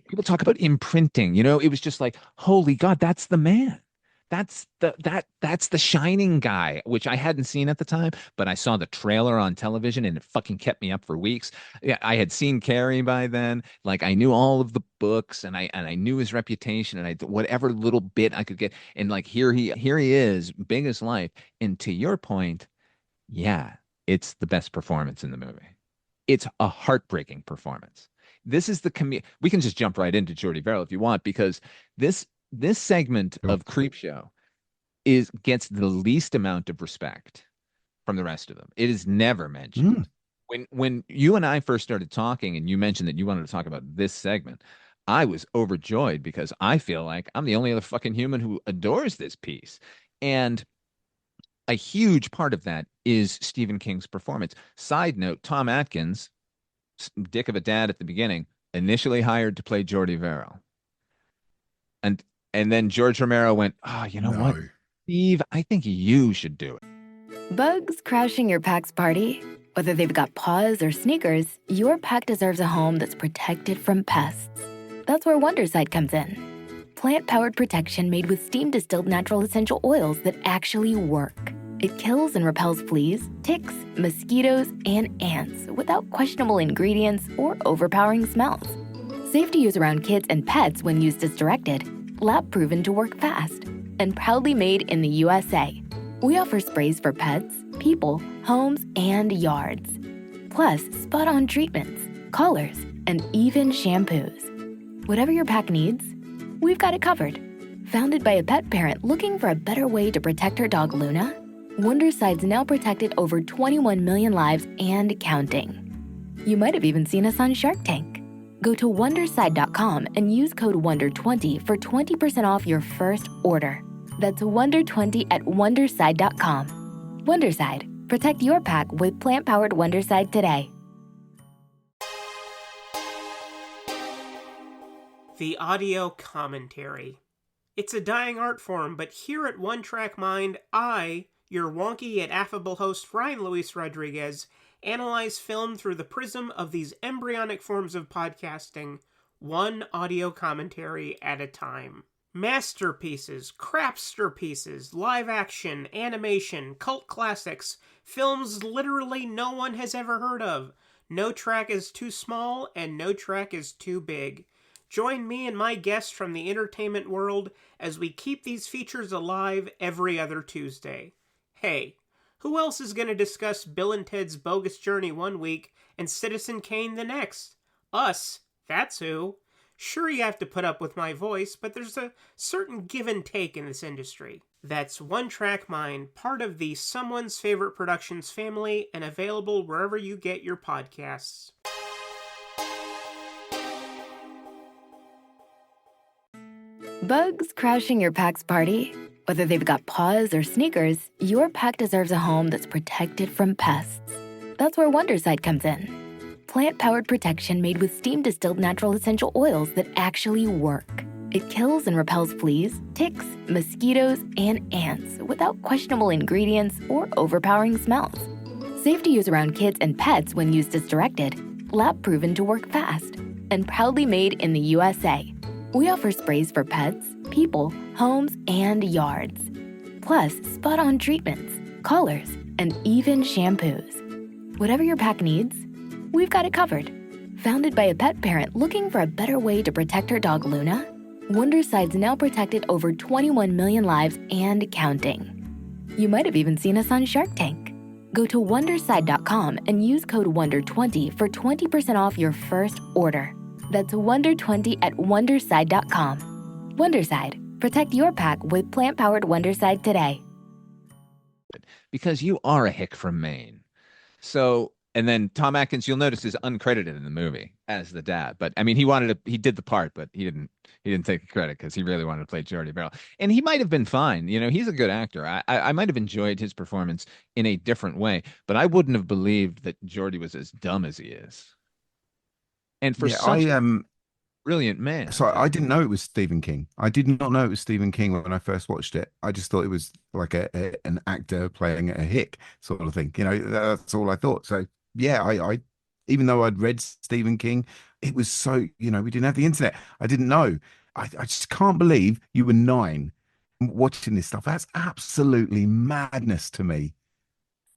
people talk about imprinting, it was just like, holy God, that's the man. That's the Shining guy, which I hadn't seen at the time, but I saw the trailer on television and it fucking kept me up for weeks. Yeah, I had seen Carrie by then. Like, I knew all of the books, and I knew his reputation, and whatever little bit I could get. And like, here he is, big as life. And to your point, yeah, it's the best performance in the movie. It's a heartbreaking performance. This is we can just jump right into Geordie Verrill if you want, because this segment of Creepshow gets the least amount of respect from the rest of them. It is never mentioned. When you and I first started talking, and you mentioned that you wanted to talk about this segment, I was overjoyed because I feel like I'm the only other fucking human who adores this piece. And a huge part of that is Stephen King's performance. Side note, Tom Atkins, dick of a dad at the beginning, initially hired to play Geordie Verrill. And then George Romero went, "Oh, you know what, Steve, I think you should do it." Bugs crashing your pack's party? Whether they've got paws or sneakers, your pack deserves a home that's protected from pests. That's where Wondercide comes in. Plant-powered protection made with steam-distilled natural essential oils that actually work. It kills and repels fleas, ticks, mosquitoes, and ants without questionable ingredients or overpowering smells. Safe to use around kids and pets when used as directed. Lab proven to work fast. And proudly made in the USA. We offer sprays for pets, people, homes, and yards. Plus, spot-on treatments, collars, and even shampoos. Whatever your pack needs, we've got it covered. Founded by a pet parent looking for a better way to protect her dog Luna, Wondercide's now protected over 21 million lives and counting. You might have even seen us on Shark Tank. Go to Wondercide.com and use code WONDER20 for 20% off your first order. That's WONDER20 at Wondercide.com. Wondercide. Protect your pack with plant-powered Wondercide today. The audio commentary. It's a dying art form, but here at One Track Mind, I, your wonky yet affable host Ryan Luis Rodriguez, analyze film through the prism of these embryonic forms of podcasting, one audio commentary at a time. Masterpieces, crapster pieces, live action, animation, cult classics, films literally no one has ever heard of. No track is too small and no track is too big. Join me and my guests from the entertainment world as we keep these features alive every other Tuesday. Hey, who else is going to discuss Bill and Ted's Bogus Journey one week and Citizen Kane the next? Us, that's who. Sure, you have to put up with my voice, but there's a certain give and take in this industry. That's One Track Mind, part of the Someone's Favorite Productions family and available wherever you get your podcasts. Bugs crashing your pack's party? Whether they've got paws or sneakers, your pack deserves a home that's protected from pests. That's where Wondercide comes in. Plant-powered protection made with steam-distilled natural essential oils that actually work. It kills and repels fleas, ticks, mosquitoes, and ants without questionable ingredients or overpowering smells. Safe to use around kids and pets when used as directed, lab-proven to work fast, and proudly made in the USA. We offer sprays for pets, people, homes, and yards. Plus, spot-on treatments, collars, and even shampoos. Whatever your pack needs, we've got it covered. Founded by a pet parent looking for a better way to protect her dog Luna, Wonderside's now protected over 21 million lives and counting. You might have even seen us on Shark Tank. Go to Wonderside.com and use code WONDER20 for 20% off your first order. That's WONDER20 at Wonderside.com. Wonderside. Protect your pack with plant-powered Wonderside today. Because you are a hick from Maine. So, and then Tom Atkins, you'll notice, is uncredited in the movie as the dad. But I mean, he did the part, but he didn't take the credit because he really wanted to play Jordy Verrill. And he might have been fine. You know, he's a good actor. I might have enjoyed his performance in a different way, but I wouldn't have believed that Jordy was as dumb as he is. And for such a brilliant man. So I didn't know it was Stephen King. I did not know it was Stephen King when I first watched it. I just thought it was like an actor playing a hick sort of thing. You know, that's all I thought. So yeah, I even though I'd read Stephen King, it was so, you know, we didn't have the internet. I didn't know. I just can't believe you were 9 watching this stuff. That's absolutely madness to me.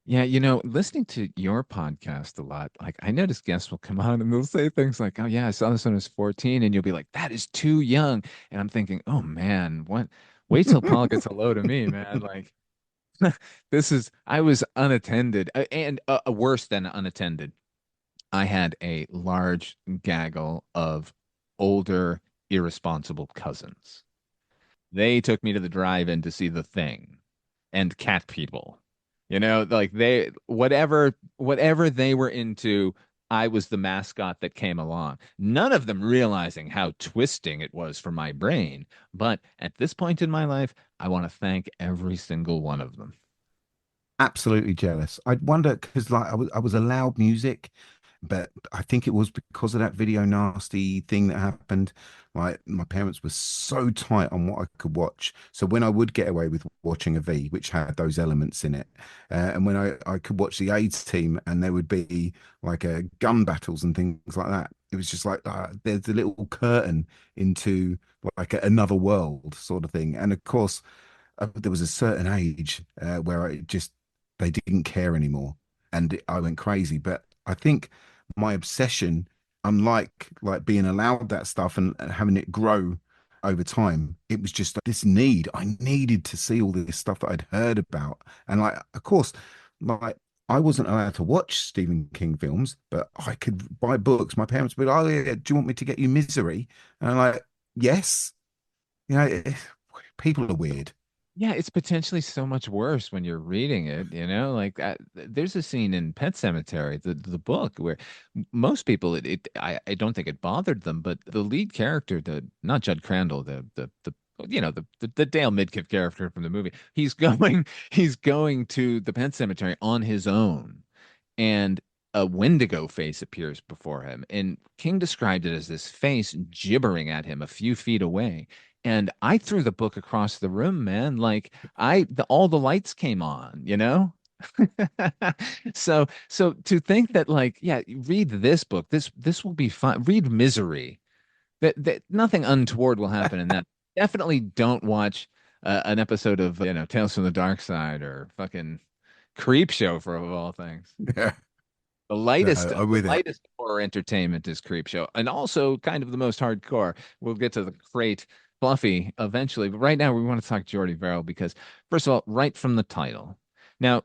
Yeah, you know, listening to your podcast a lot, like I notice guests will come on and they'll say things like, "Oh yeah, I saw this when I was 14," and you'll be like, "That is too young." And I'm thinking, "Oh man, what? Wait till Paul gets hello to me, man." Like, I was unattended and worse than unattended. I had a large gaggle of older, irresponsible cousins. They took me to the drive-in to see The Thing and Cat People. You know, like whatever they were into, I was the mascot that came along. None of them realizing how twisting it was for my brain. But at this point in my life, I want to thank every single one of them. Absolutely jealous. I wonder because like I was allowed music, but I think it was because of that video nasty thing that happened. Like my parents were so tight on what I could watch. So when I would get away with watching a V, which had those elements in it, and when I could watch the AIDS team and there would be like gun battles and things like that, it was just like there's a little curtain into like another world sort of thing. And of course, there was a certain age where they didn't care anymore, and I went crazy. But I think my obsession, unlike like being allowed that stuff and having it grow over time, it was just this need. I needed to see all this stuff that I'd heard about. And like, of course, like I wasn't allowed to watch Stephen King films, but I could buy books. My parents would be like, "Oh yeah, do you want me to get you Misery?" And I'm like, "Yes." You know, people are weird. Yeah, it's potentially so much worse when you're reading it, you know, like there's a scene in Pet Sematary, the book, where most people, I don't think it bothered them, but the lead character, not Judd Crandall, the Dale Midkiff character from the movie, he's going to the Pet Sematary on his own. And a Wendigo face appears before him. And King described it as this face gibbering at him a few feet away. And I threw the book across the room, man. Like all the lights came on, you know? So to think that, like, yeah, read this book. This will be fun. Read Misery. That nothing untoward will happen in that. Definitely don't watch an episode of Tales from the Dark Side or fucking Creepshow, for of all things. Yeah. The No, lightest, I'm with it. horror entertainment is Creepshow, and also kind of the most hardcore. We'll get to the great Fluffy eventually, but right now we want to talk Jordy Verrill because, first of all, right from the title. Now,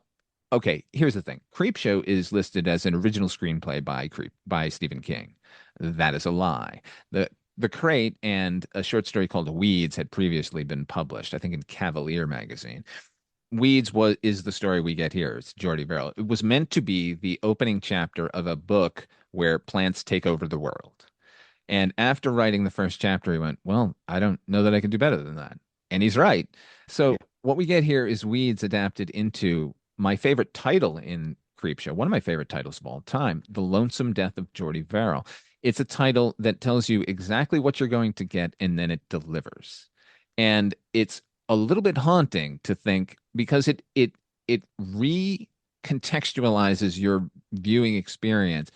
okay, here's the thing: Creepshow is listed as an original screenplay by Stephen King. That is a lie. The Crate and a short story called Weeds had previously been published, I think, in Cavalier magazine. Weeds is the story we get here. It's Jordy Verrill. It was meant to be the opening chapter of a book where plants take over the world. And after writing the first chapter, he went, well, I don't know that I can do better than that. And he's right. So what we get here is Weeds adapted into my favorite title in Creepshow, one of my favorite titles of all time, The Lonesome Death of Jordy Verrill. It's a title that tells you exactly what you're going to get, and then it delivers. And it's a little bit haunting to think, because it recontextualizes your viewing experience.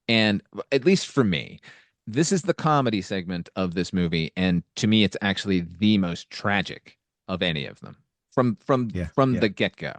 And at least for me, this is the comedy segment of this movie, and to me, it's actually the most tragic of any of them from the get-go.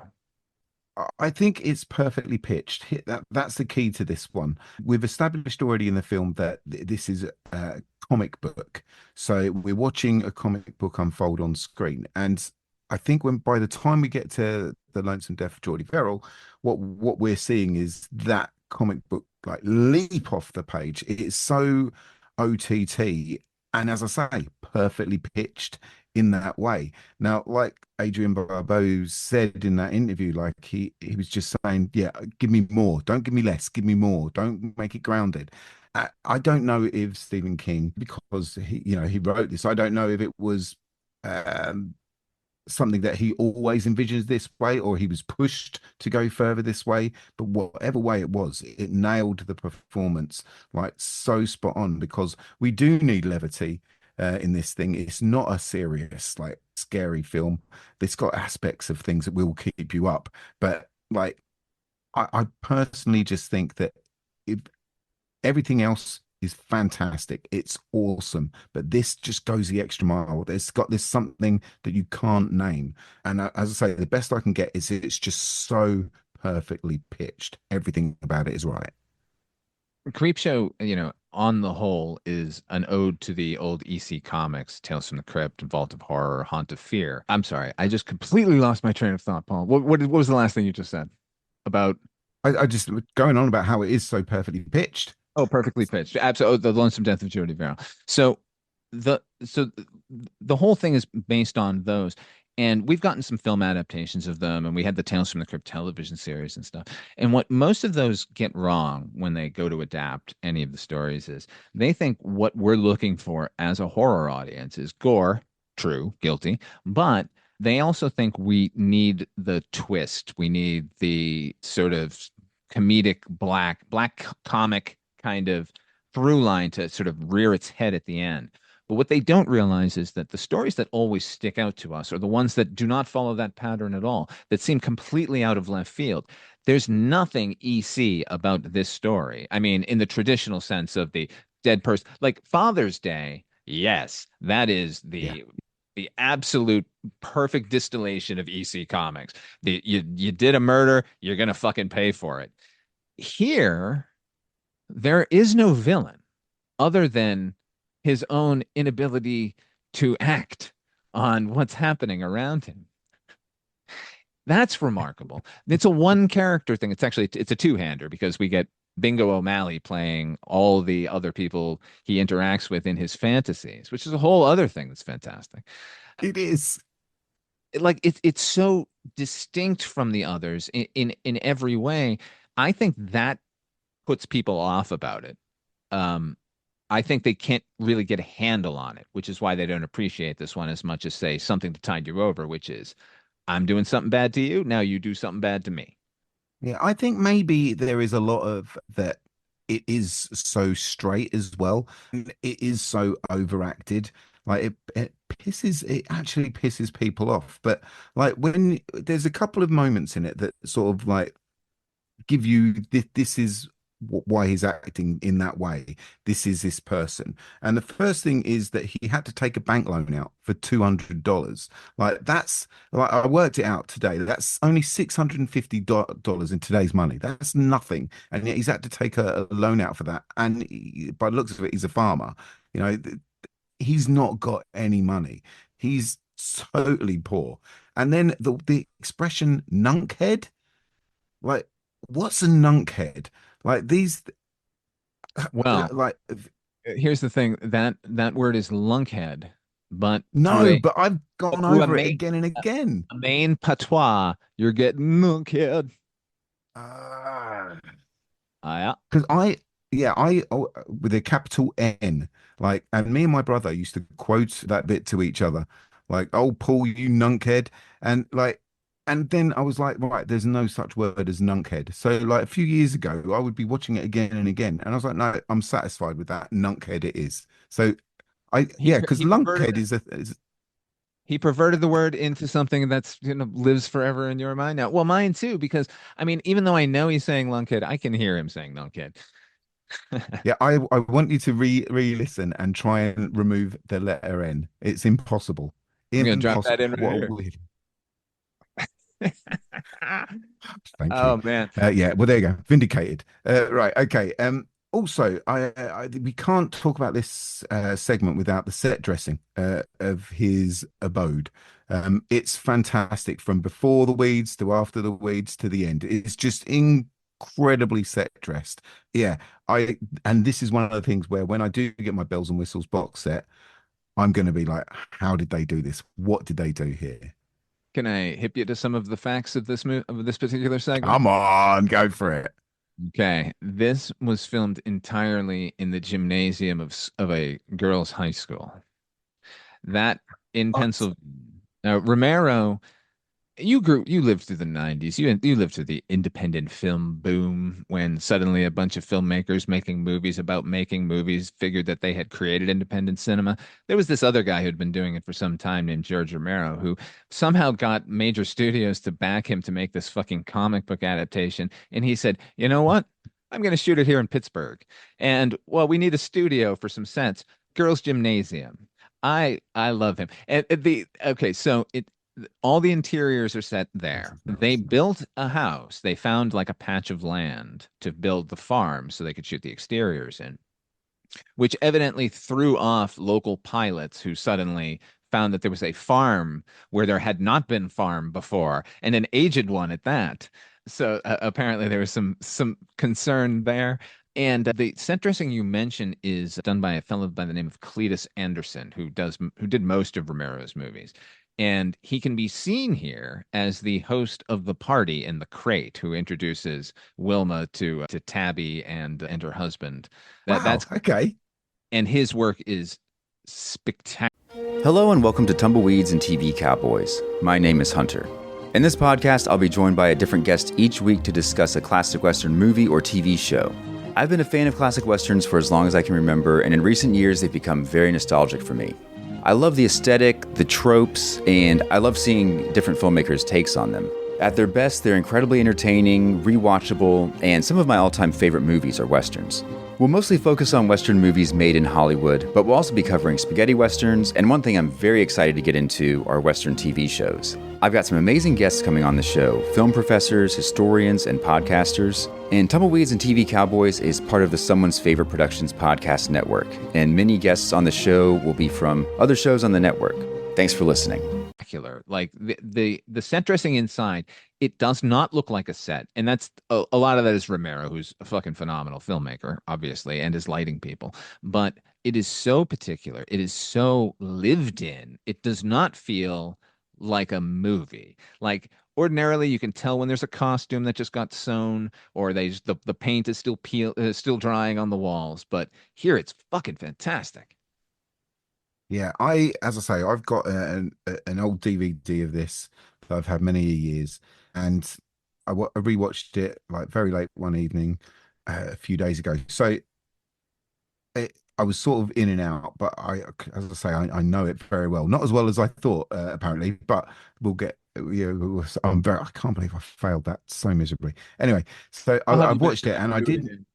I think it's perfectly pitched. That's the key to this one. We've established already in the film that this is a comic book. So we're watching a comic book unfold on screen. And I think by the time we get to The Lonesome Death of Jordy Verrill, what we're seeing is that comic book like leap off the page. It is so OTT. And as I say, perfectly pitched in that way. Now, like Adrian Barbeau said in that interview, like he was just saying, yeah, give me more. Don't give me less. Give me more. Don't make it grounded. I don't know if Stephen King, because he wrote this, I don't know if it was something that he always envisions this way, or he was pushed to go further this way. But whatever way it was, it nailed the performance like so spot on, because we do need levity in this thing. It's not a serious, like, scary film. It's got aspects of things that will keep you up. But like, I personally just think that if everything else is fantastic, it's awesome, but this just goes the extra mile. There's something that you can't name. And as I say, the best I can get is it's just so perfectly pitched. Everything about it is right. Creepshow, on the whole, is an ode to the old EC comics, Tales from the Crypt, Vault of Horror, Haunt of Fear. I'm sorry, I just completely lost my train of thought, Paul. What was the last thing you just said about? I just going on about how it is so perfectly pitched. Oh, perfectly pitched. Absolutely. The Lonesome Death of Jordy Verrill. So the whole thing is based on those. And we've gotten some film adaptations of them, and we had the Tales from the Crypt television series and stuff. And what most of those get wrong when they go to adapt any of the stories is they think what we're looking for as a horror audience is gore, true, guilty, but they also think we need the twist. We need the sort of comedic black comic kind of through line to sort of rear its head at the end. But what they don't realize is that the stories that always stick out to us are the ones that do not follow that pattern at all, that seem completely out of left field. There's nothing EC about this story. I mean, in the traditional sense of the dead person, like Father's Day, yes, that is the absolute perfect distillation of EC comics. You did a murder, you're gonna fucking pay for it. Here, there is no villain other than his own inability to act on what's happening around him. That's remarkable. It's a one character thing. It's a two-hander, because we get Bingo O'Malley playing all the other people he interacts with in his fantasies, which is a whole other thing that's fantastic. It is. Like it's so distinct from the others in every way. I think that puts people off about it. I think they can't really get a handle on it, which is why they don't appreciate this one as much as, say, Something to Tide You Over, which is, I'm doing something bad to you, now you do something bad to me. Yeah, I think maybe there is a lot of that. It is so straight as well. And it is so overacted. Like it actually pisses people off. But like when there's a couple of moments in it that sort of like give you this is why he's acting in that way. This is this person. And the first thing is that he had to take a bank loan out for $200. Like that's like I worked it out today. That's only $650 in today's money. That's nothing. And yet he's had to take a loan out for that. And by the looks of it, he's a farmer. You know, he's not got any money. He's totally poor. And then the expression nunkhead, like, what's a nunkhead? Like these, Well, like, here's the thing, that word is lunkhead, but no, but I've gone through over it again and again. a main patois, you're getting lunkhead. Yeah. Because with a capital N, like, and me and my brother used to quote that bit to each other, like, "Oh, Paul, you nunkhead," and like, and then I was like, right, there's no such word as nunkhead. So, like, a few years ago, I would be watching it again and again, and I was like, no, I'm satisfied with that. Nunkhead, it is. So, because lunkhead is he perverted the word into something that's lives forever in your mind now. Well, mine too, because I mean, even though I know he's saying lunkhead, I can hear him saying lunkhead. Yeah, I want you to re-listen and try and remove the letter N. It's impossible. I'm gonna drop that Impossible. in right What a here. weird. Thank Oh you. man. Yeah, well there you go. Vindicated. Right, okay. Also, we can't talk about this segment without the set dressing of his abode. It's fantastic from before the weeds to after the weeds to the end. It's just incredibly set dressed. Yeah, and this is one of the things where when I do get my bells and whistles box set, I'm going to be like, how did they do this? What did they do here? Can I hip you to some of the facts of this particular segment? Come on, go for it. Okay, this was filmed entirely in the gymnasium of a girls' high school. That in Pennsylvania. Romero, you lived through the 90s. You lived through the independent film boom when suddenly a bunch of filmmakers making movies about making movies figured that they had created independent cinema. There was this other guy who'd been doing it for some time named George Romero, who somehow got major studios to back him to make this fucking comic book adaptation. And he said, "You know what? I'm going to shoot it here in Pittsburgh. And well, we need a studio for some sets. Girls' Gymnasium." I love him. And the okay, so it all the interiors are set there. They built a house. They found like a patch of land to build the farm so they could shoot the exteriors in, which evidently threw off local pilots who suddenly found that there was a farm where there had not been farm before, and an aged one at that. So apparently there was some concern there. And the set dressing you mentioned is done by a fellow by the name of Cletus Anderson, who did most of Romero's movies. And he can be seen here as the host of the party in the crate, who introduces Wilma to Tabby and her husband. That's okay. And his work is spectacular. Hello and welcome to Tumbleweeds and TV Cowboys. My name is Hunter. In this podcast, I'll be joined by a different guest each week to discuss a classic Western movie or TV show. I've been a fan of classic Westerns for as long as I can remember, and in recent years, they've become very nostalgic for me. I love the aesthetic, the tropes, and I love seeing different filmmakers' takes on them. At their best, they're incredibly entertaining, rewatchable, and some of my all-time favorite movies are Westerns. We'll mostly focus on Western movies made in Hollywood, but we'll also be covering spaghetti Westerns, and one thing I'm very excited to get into are Western TV shows. I've got some amazing guests coming on the show, film professors, historians, and podcasters. And Tumbleweeds and TV Cowboys is part of the Someone's Favorite Productions podcast network, and many guests on the show will be from other shows on the network. Thanks for listening. Like the set dressing inside, it does not look like a set, and that's a lot of that is Romero, who's a fucking phenomenal filmmaker, obviously, and his lighting people. But it is so particular, it is so lived in. It does not feel like a movie. Like ordinarily, you can tell when there's a costume that just got sewn, or the paint is still drying on the walls. But here, it's fucking fantastic. Yeah, as I say, I've got an old DVD of this that I've had many years, and I rewatched it like very late one evening a few days ago. So I was sort of in and out, but as I say, I know it very well. Not as well as I thought, apparently, but we'll get. I can't believe I failed that so miserably. Anyway, so I watched it and I did.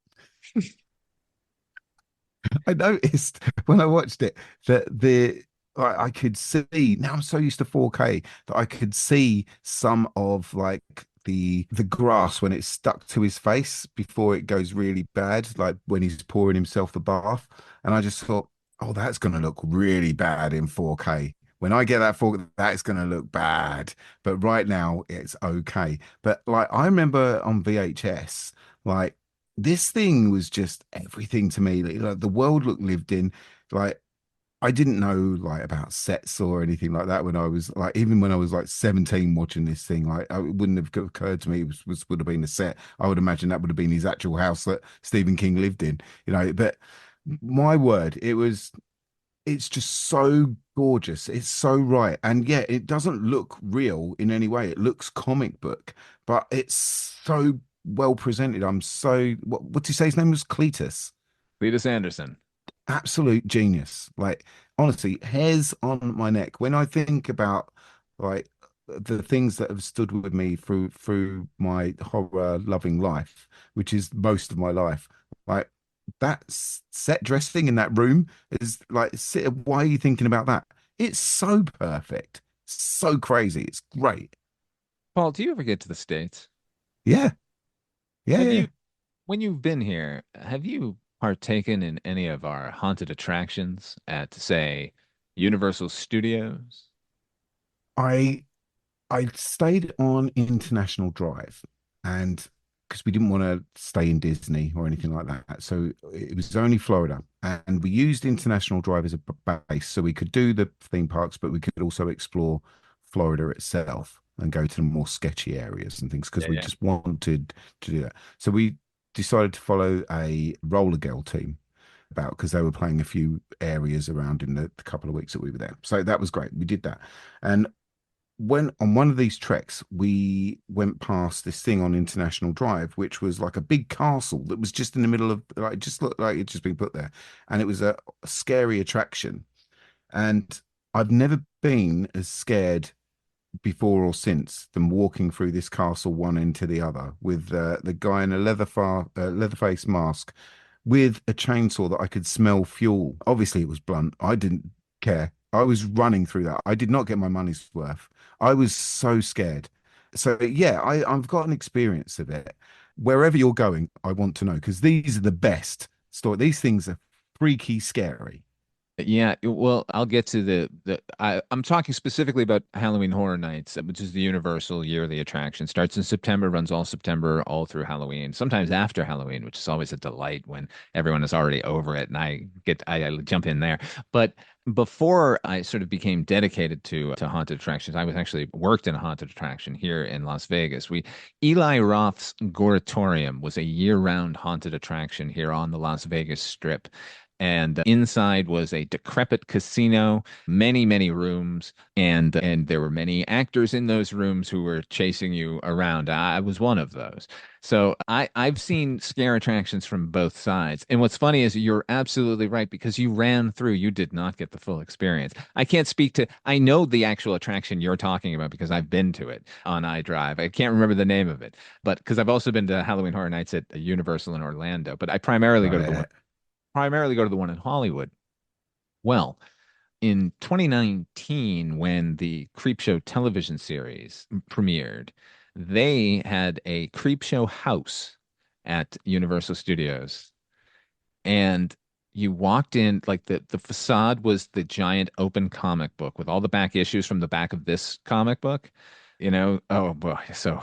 I noticed when I watched it that I could see now. I'm so used to 4K that I could see some of like the grass when it's stuck to his face before it goes really bad, like when he's pouring himself the bath. And I just thought, oh, that's going to look really bad in 4K. When I get that 4K, that's going to look bad. But right now, it's okay. But like I remember on VHS, like this thing was just everything to me. Like the world looked lived in. Like I didn't know like about sets or anything like that when I was like even when I was like 17 watching this thing. Like it wouldn't have occurred to me it would have been a set. I would imagine that would have been his actual house that Stephen King lived in, you know. But my word, it's just so gorgeous. It's so right. And yeah, it doesn't look real in any way. It looks comic book, but it's so well presented. I'm so what did you say his name was? Cletus. Cletus Anderson. Absolute genius. Like honestly, hairs on my neck when I think about like the things that have stood with me through my horror loving life, which is most of my life. Like that set dressing in that room is like, why are you thinking about that? It's so perfect, so crazy. It's great. Paul, do you ever get to the States? Yeah, yeah, Have yeah. you, when you've been here, have you partaken in any of our haunted attractions at, say, Universal Studios? I I stayed on International Drive, and because we didn't want to stay in Disney or anything like that, so it was only Florida, and we used International Drive as a base, so we could do the theme parks, but we could also explore Florida itself and go to the more sketchy areas and things because Yeah, we yeah. just wanted to do that. So we decided to follow a roller girl team about because they were playing a few areas around in the couple of weeks that we were there. So that was great. We did that. And when on one of these treks, we went past this thing on International Drive, which was like a big castle that was just in the middle of like it just looked like it just been put there. And it was a scary attraction. And I've never been as scared before or since than walking through this castle one end to the other with the guy in a leather face mask with a chainsaw that I could smell fuel. Obviously, it was blunt. I didn't care. I was running through that. I did not get my money's worth. I was so scared. So yeah, I've got an experience of it. Wherever you're going, I want to know because these are the best story. These things are freaky scary. Yeah, well, I'll get to I'm talking specifically about Halloween Horror Nights, which is the Universal yearly attraction. Starts in September, runs all September, all through Halloween. Sometimes after Halloween, which is always a delight when everyone is already over it, and I jump in there. But before I sort of became dedicated to haunted attractions, I was actually worked in a haunted attraction here in Las Vegas. Eli Roth's Goratorium was a year-round haunted attraction here on the Las Vegas Strip. And inside was a decrepit casino, many, many rooms, and there were many actors in those rooms who were chasing you around. I was one of those. So I've seen scare attractions from both sides. And what's funny is you're absolutely right because you ran through, you did not get the full experience. I can't speak to, I know the actual attraction you're talking about because I've been to it on iDrive. I can't remember the name of it, but because I've also been to Halloween Horror Nights at Universal in Orlando, but I primarily go to the one in Hollywood. Well, in 2019, when the Creepshow television series premiered, they had a Creepshow house at Universal Studios. And you walked in, like the facade was the giant open comic book with all the back issues from the back of this comic book. Oh boy. So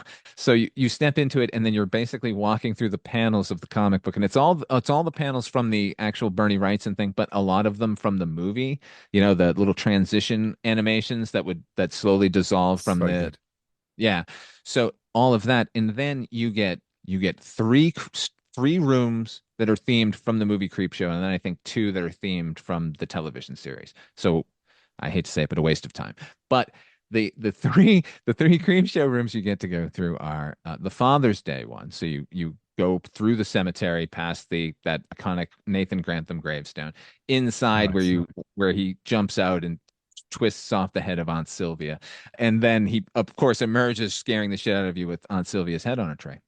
you step into it and then you're basically walking through the panels of the comic book and it's all the panels from the actual Bernie Wrightson thing, but a lot of them from the movie, the little transition animations that slowly dissolve from So the good. yeah. So all of that and then you get three rooms that are themed from the movie Creepshow and then I think two that are themed from the television series. So I hate to say it, but a waste of time. But the three Creepshow rooms you get to go through are the Father's Day one. So you go through the cemetery past that iconic Nathan Grantham gravestone, inside Nice. where he jumps out and twists off the head of Aunt Sylvia, and then he of course emerges scaring the shit out of you with Aunt Sylvia's head on a tray.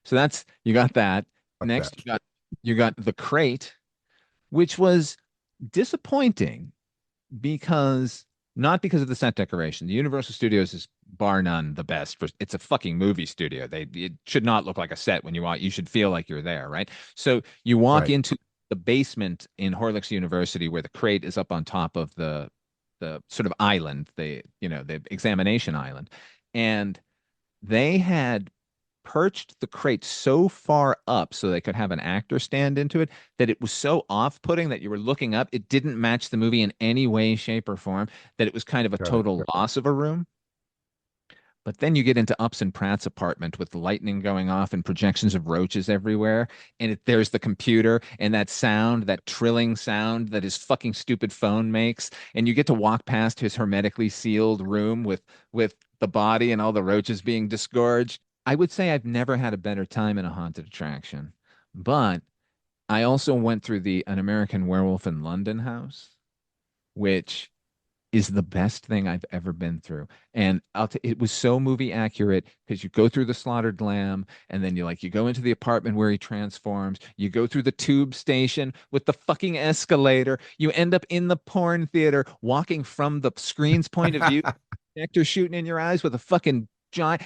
So that's you got that. Like Next that. you got the crate, which was disappointing because not because of the set decoration. The Universal Studios is bar none the best for it's a fucking movie studio. It should not look like a set when you walk. You should feel like you're there, right? So you walk Right. into the basement in Horlicks University where the crate is up on top of the sort of island, the examination island. And they had perched the crate so far up so they could have an actor stand into it that it was so off-putting that you were looking up. It didn't match the movie in any way, shape, or form, that it was kind of a total loss of a room. But then you get into Upson Pratt's apartment with lightning going off and projections of roaches everywhere. And there's the computer and that sound, that trilling sound that his fucking stupid phone makes. And you get to walk past his hermetically sealed room with the body and all the roaches being disgorged. I would say I've never had a better time in a haunted attraction. But I also went through An American Werewolf in London house, which is the best thing I've ever been through. And it was so movie accurate because you go through the slaughtered lamb and then you go into the apartment where he transforms. You go through the tube station with the fucking escalator. You end up in the porn theater walking from the screen's point of view, actor shooting in your eyes with a fucking giant,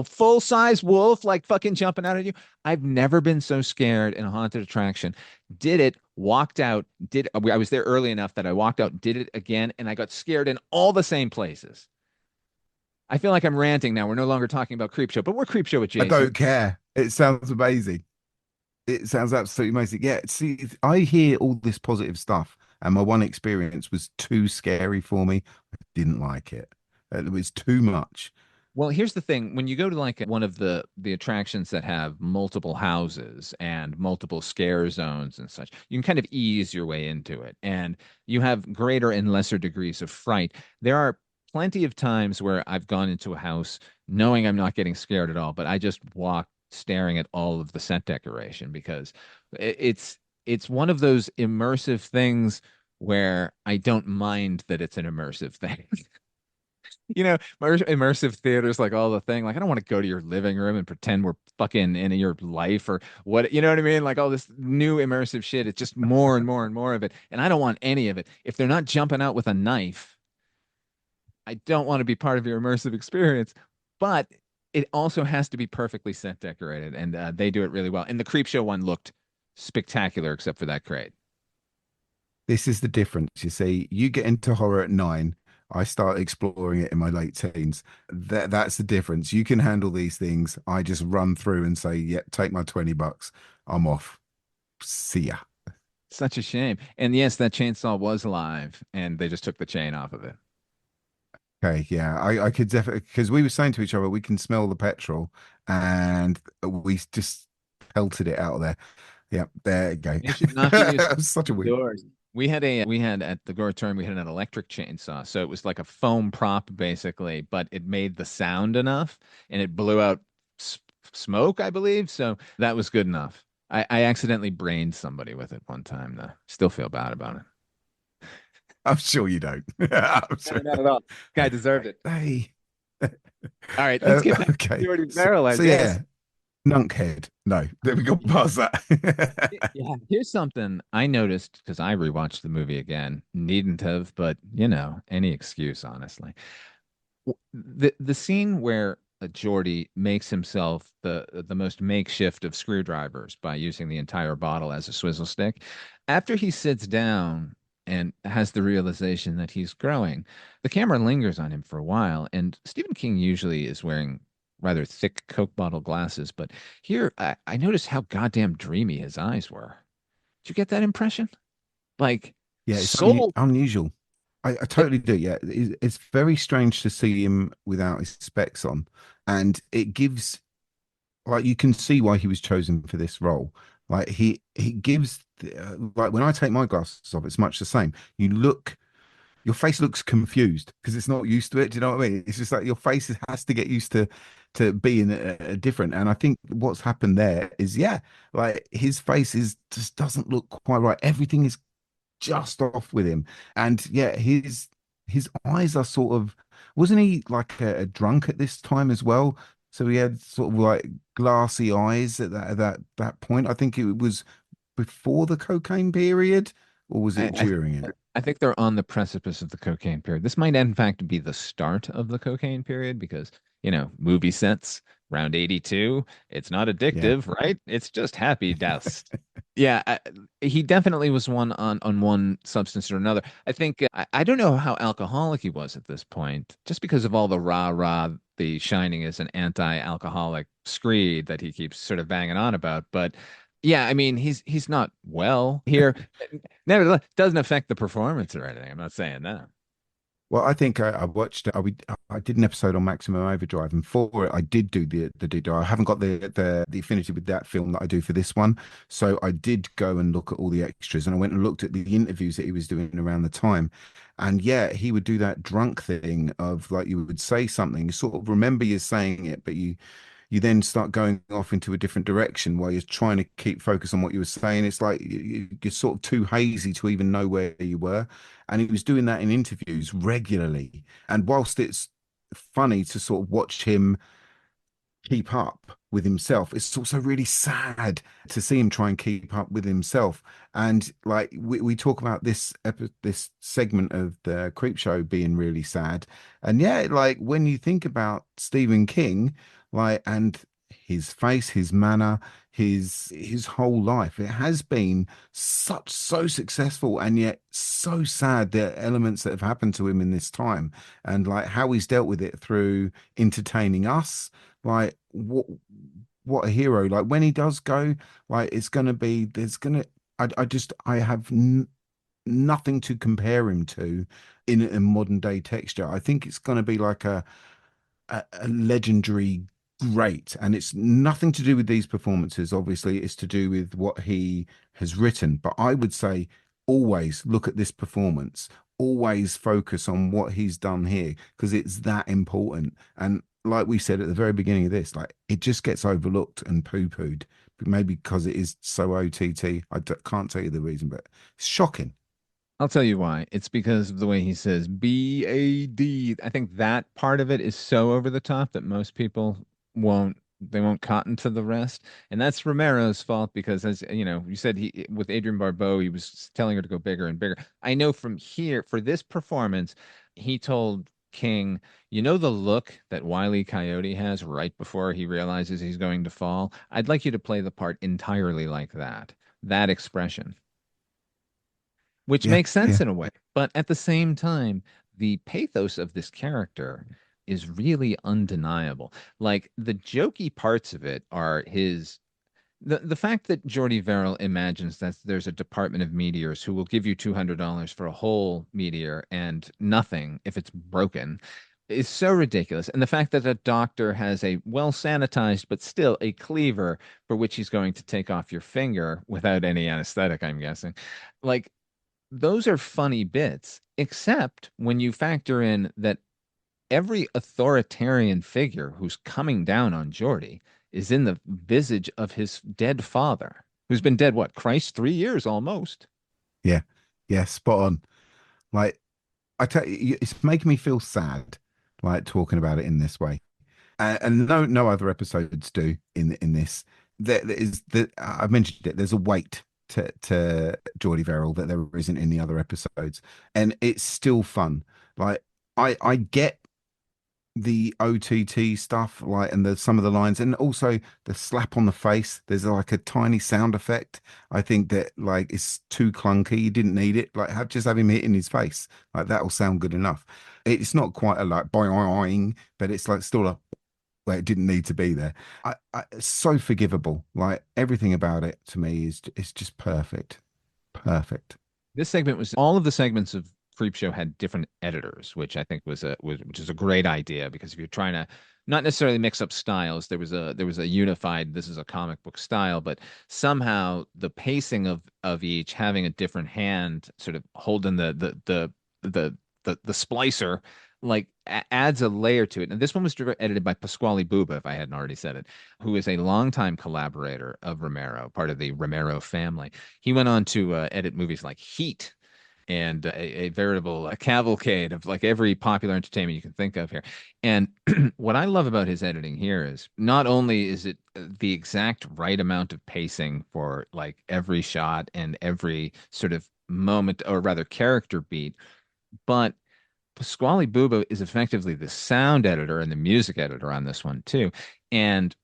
full size wolf like fucking jumping out at you. I've never been so scared in a haunted attraction. Did it, walked out, I was there early enough that I walked out, did it again, and I got scared in all the same places. I feel like I'm ranting now. We're no longer talking about Creepshow, but we're Creepshow adjacent. I don't care. It sounds amazing. It sounds absolutely amazing. Yeah, see, I hear all this positive stuff, and my one experience was too scary for me. I didn't like it. It was too much. Well, here's the thing. When you go to like one of the attractions that have multiple houses and multiple scare zones and such, you can kind of ease your way into it. And you have greater and lesser degrees of fright. There are plenty of times where I've gone into a house knowing I'm not getting scared at all, but I just walk staring at all of the set decoration because it's one of those immersive things where I don't mind that it's an immersive thing. Immersive theaters, like all the thing. Like, I don't want to go to your living room and pretend we're fucking in your life or what, you know what I mean? Like all this new immersive shit. It's just more and more and more of it. And I don't want any of it. If they're not jumping out with a knife, I don't want to be part of your immersive experience. But it also has to be perfectly set decorated. And they do it really well. And the Creepshow one looked spectacular, except for that crate. This is the difference. You see, you get into horror at 9. I start exploring it in my late teens. That's the difference. You can handle these things. I just run through and say, "Yeah, take my $20. I'm off. See ya." Such a shame. And yes, that chainsaw was live, and they just took the chain off of it. Okay, yeah, I could definitely, because we were saying to each other, we can smell the petrol, and we just pelted it out of there. Yeah, there you go. Such a weird. Doors. We had at the Goratorium, we had an electric chainsaw. So it was like a foam prop basically, but it made the sound enough and it blew out smoke, I believe. So that was good enough. I accidentally brained somebody with it one time though. Still feel bad about it. I'm sure you don't. I'm sure. Not at all. Guy deserved it. Hey. All right, let's get back to Jordy Barrel, I guess. Yeah. Nunkhead. No, there we go past that. Yeah, here's something I noticed because I rewatched the movie again. Needn't have, but any excuse, honestly. The scene where Geordie makes himself the most makeshift of screwdrivers by using the entire bottle as a swizzle stick. After he sits down and has the realization that he's growing, the camera lingers on him for a while. And Stephen King usually is wearing rather thick Coke bottle glasses, but here I noticed how goddamn dreamy his eyes were. Did you get that impression? Like, yeah, it's unusual. I totally do. Yeah, it's very strange to see him without his specs on, and it gives, like, you can see why he was chosen for this role. Like he gives, like when I take my glasses off, it's much the same. You look your face looks confused because it's not used to it. Do you know what I mean? It's just like your face has to get used to being different. And I think what's happened there is, yeah, like his face is just doesn't look quite right. Everything is just off with him. And yeah, his eyes are sort of, wasn't he like a drunk at this time as well? So he had sort of like glassy eyes at that point. I think it was before the cocaine period, or was it during it? I think they're on the precipice of the cocaine period. This might, in fact, be the start of the cocaine period because, movie sets around 82, it's not addictive, right? It's just happy dust. Yeah, he definitely was on one substance or another. I think I don't know how alcoholic he was at this point, just because of all the rah-rah, the Shining is an anti-alcoholic screed that he keeps sort of banging on about. But yeah, I mean, he's not well here. Nevertheless, doesn't affect the performance or anything. I'm not saying that. Well, I think I watched. I did an episode on Maximum Overdrive, and for it, I did do the deep dive. I haven't got the affinity with that film that I do for this one, so I did go and look at all the extras, and I went and looked at the interviews that he was doing around the time, and yeah, he would do that drunk thing of like you would say something, you sort of remember you saying it, but you then start going off into a different direction while you're trying to keep focus on what you were saying. It's like you're sort of too hazy to even know where you were. And he was doing that in interviews regularly. And whilst it's funny to sort of watch him keep up with himself, it's also really sad to see him try and keep up with himself. And like we talk about this segment of the Creepshow being really sad, and yeah, like when you think about Stephen King, like, and his face, his manner, his whole life, it has been so successful, and yet so sad, the elements that have happened to him in this time, and like how he's dealt with it through entertaining us. Like what a hero. Like when he does go, like it's gonna be, I have nothing to compare him to in a modern day texture. I think it's gonna be like a legendary great, and it's nothing to do with these performances. Obviously, it's to do with what he has written. But I would say always look at this performance, always focus on what he's done here because it's that important. And like we said at the very beginning of this, like it just gets overlooked and poo-pooed, maybe because it is so OTT. Can't tell you the reason, but it's shocking. I'll tell you why. It's because of the way he says BAD. I think that part of it is so over the top that most people won't cotton to the rest. And that's Romero's fault because, as you know, you said he with Adrienne Barbeau, he was telling her to go bigger and bigger. I know from here for this performance, he told King, you know the look that Wile E. Coyote has right before he realizes he's going to fall? I'd like you to play the part entirely like that. That expression. Which makes sense in a way. But at the same time, the pathos of this character is really undeniable. Like the jokey parts of it are the fact that Jordy Verrill imagines that there's a department of meteors who will give you $200 for a whole meteor and nothing if it's broken is so ridiculous. And the fact that a doctor has a well sanitized but still a cleaver for which he's going to take off your finger without any anesthetic, I'm guessing. Like those are funny bits, except when you factor in that every authoritarian figure who's coming down on Geordie is in the visage of his dead father, who's been dead, what, Christ, 3 years almost. Yeah. Yeah. Spot on. Like, I tell you, it's making me feel sad, like talking about it in this way. And no other episodes do in this. There is that I've mentioned it. There's a weight to Geordie Verrill that there isn't in the other episodes, and it's still fun. Like I get the OTT stuff, like, and some of the lines, and also the slap on the face. There's like a tiny sound effect. I think that like it's too clunky. You didn't need it. Like have him hit in his face. Like that will sound good enough. It's not quite a like boing, but it's like still a where it didn't need to be there. It's so forgivable. Like everything about it to me is just perfect. Perfect. This segment was all of the segments of Creepshow had different editors, which I think was which is a great idea because if you're trying to not necessarily mix up styles, there was a unified, this is a comic book style, but somehow the pacing of each having a different hand sort of holding the the splicer, like adds a layer to it. And this one was edited by Pasquale Buba, if I hadn't already said it, who is a longtime collaborator of Romero, part of the Romero family. He went on to edit movies like Heat and a veritable cavalcade of like every popular entertainment you can think of here. And what I love about his editing here is not only is it the exact right amount of pacing for like every shot and every sort of moment, or rather character beat, but Pasquale Buba is effectively the sound editor and the music editor on this one too. And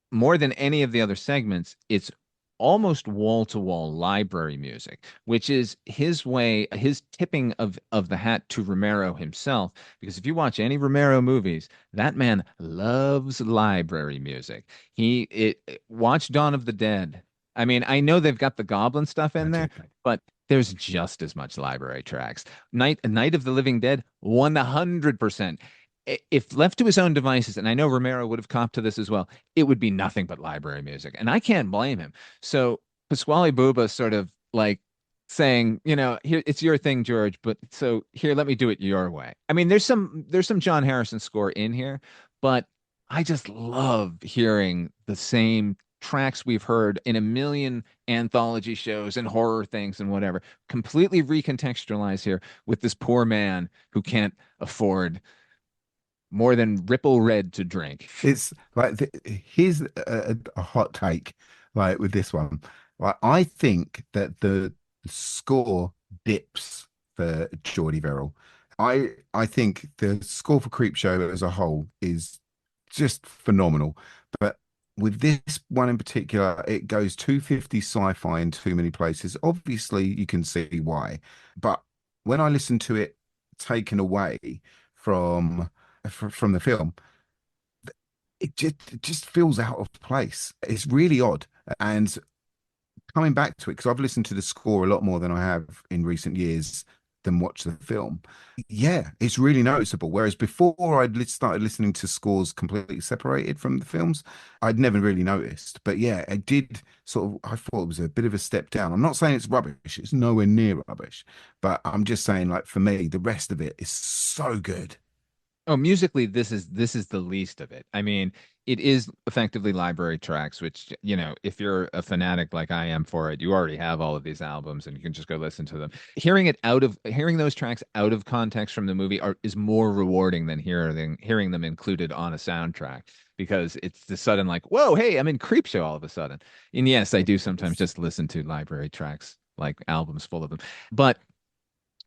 more than any of the other segments, it's almost wall-to-wall library music, which is his way, his tipping of the hat to Romero himself. Because if you watch any Romero movies, that man loves library music. Watch Dawn of the Dead. I mean, I know they've got the goblin stuff in there, but there's just as much library tracks. Night of the Living Dead, 100%. If left to his own devices, and I know Romero would have copped to this as well, it would be nothing but library music. And I can't blame him. So Pasquale Buba sort of like saying, here, it's your thing, George, but so here, let me do it your way. I mean, there's some John Harrison score in here, but I just love hearing the same tracks we've heard in a million anthology shows and horror things and whatever, completely recontextualized here with this poor man who can't afford more than Ripple Red to drink. It's like here's a hot take, like with this one. Like, I think that the score dips for Geordie Verrill. I think the score for Creepshow as a whole is just phenomenal, but with this one in particular, it goes 250 sci-fi in too many places. Obviously, you can see why, but when I listen to it taken away from the film, it just feels out of place. It's really odd. And coming back to it, because I've listened to the score a lot more than I have in recent years than watch the film. Yeah, it's really noticeable. Whereas before I'd started listening to scores completely separated from the films, I'd never really noticed. But yeah, I did I thought it was a bit of a step down. I'm not saying it's rubbish. It's nowhere near rubbish. But I'm just saying, like, for me, the rest of it is so good. Oh, musically, this is the least of it. I mean, it is effectively library tracks, which, if you're a fanatic like I am for it, you already have all of these albums and you can just go listen to them. Hearing those tracks out of context from the movie is more rewarding than hearing them included on a soundtrack, because it's the sudden like, whoa, hey, I'm in Creepshow all of a sudden. And yes, I do sometimes just listen to library tracks, like albums full of them. But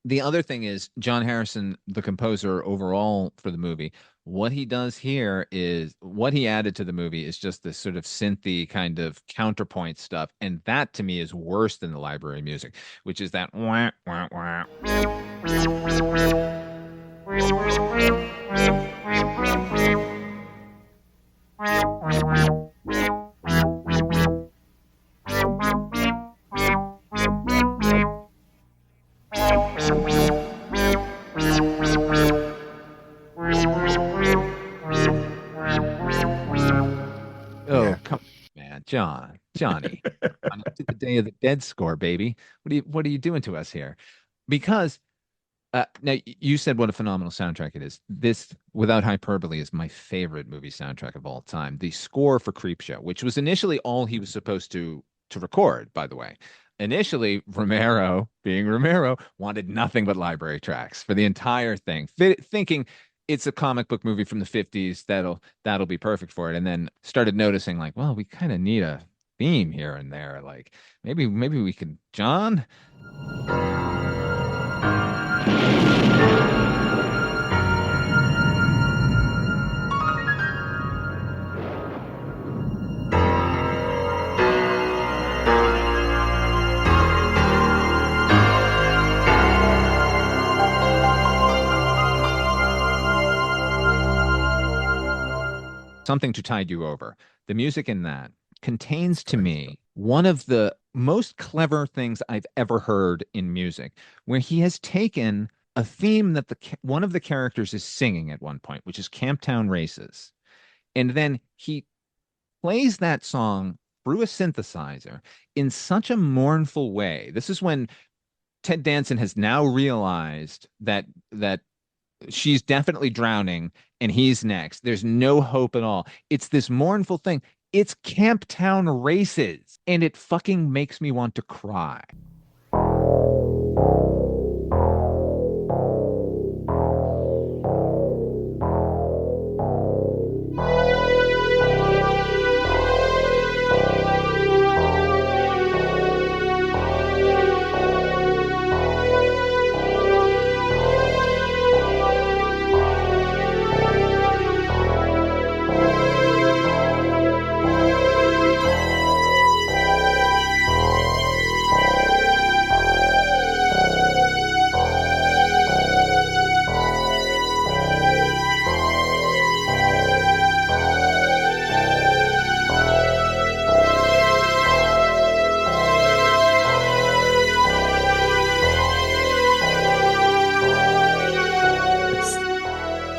the other thing is John Harrison, the composer overall for the movie, what he does here is what he added to the movie is just this sort of synthy kind of counterpoint stuff. And that to me is worse than the library music, which is that wah, wah, wah. Johnny, on the Day of the Dead score, baby. What are you doing to us here? Because now you said what a phenomenal soundtrack it is. This, without hyperbole, is my favorite movie soundtrack of all time. The score for Creepshow, which was initially all he was supposed to record, by the way. Initially, Romero, being Romero, wanted nothing but library tracks for the entire thing, thinking it's a comic book movie from the 50s that'll be perfect for it, and then started noticing, like, well, we kind of need a theme here and there. Like, maybe we could, John. Something to Tide You Over. The music in that contains to me one of the most clever things I've ever heard in music, where he has taken a theme that one of the characters is singing at one point, which is Camptown Races, and then he plays that song through a synthesizer in such a mournful way. This is when Ted Danson has now realized that she's definitely drowning and he's next. There's no hope at all. It's this mournful thing. It's Camptown Races, and it fucking makes me want to cry.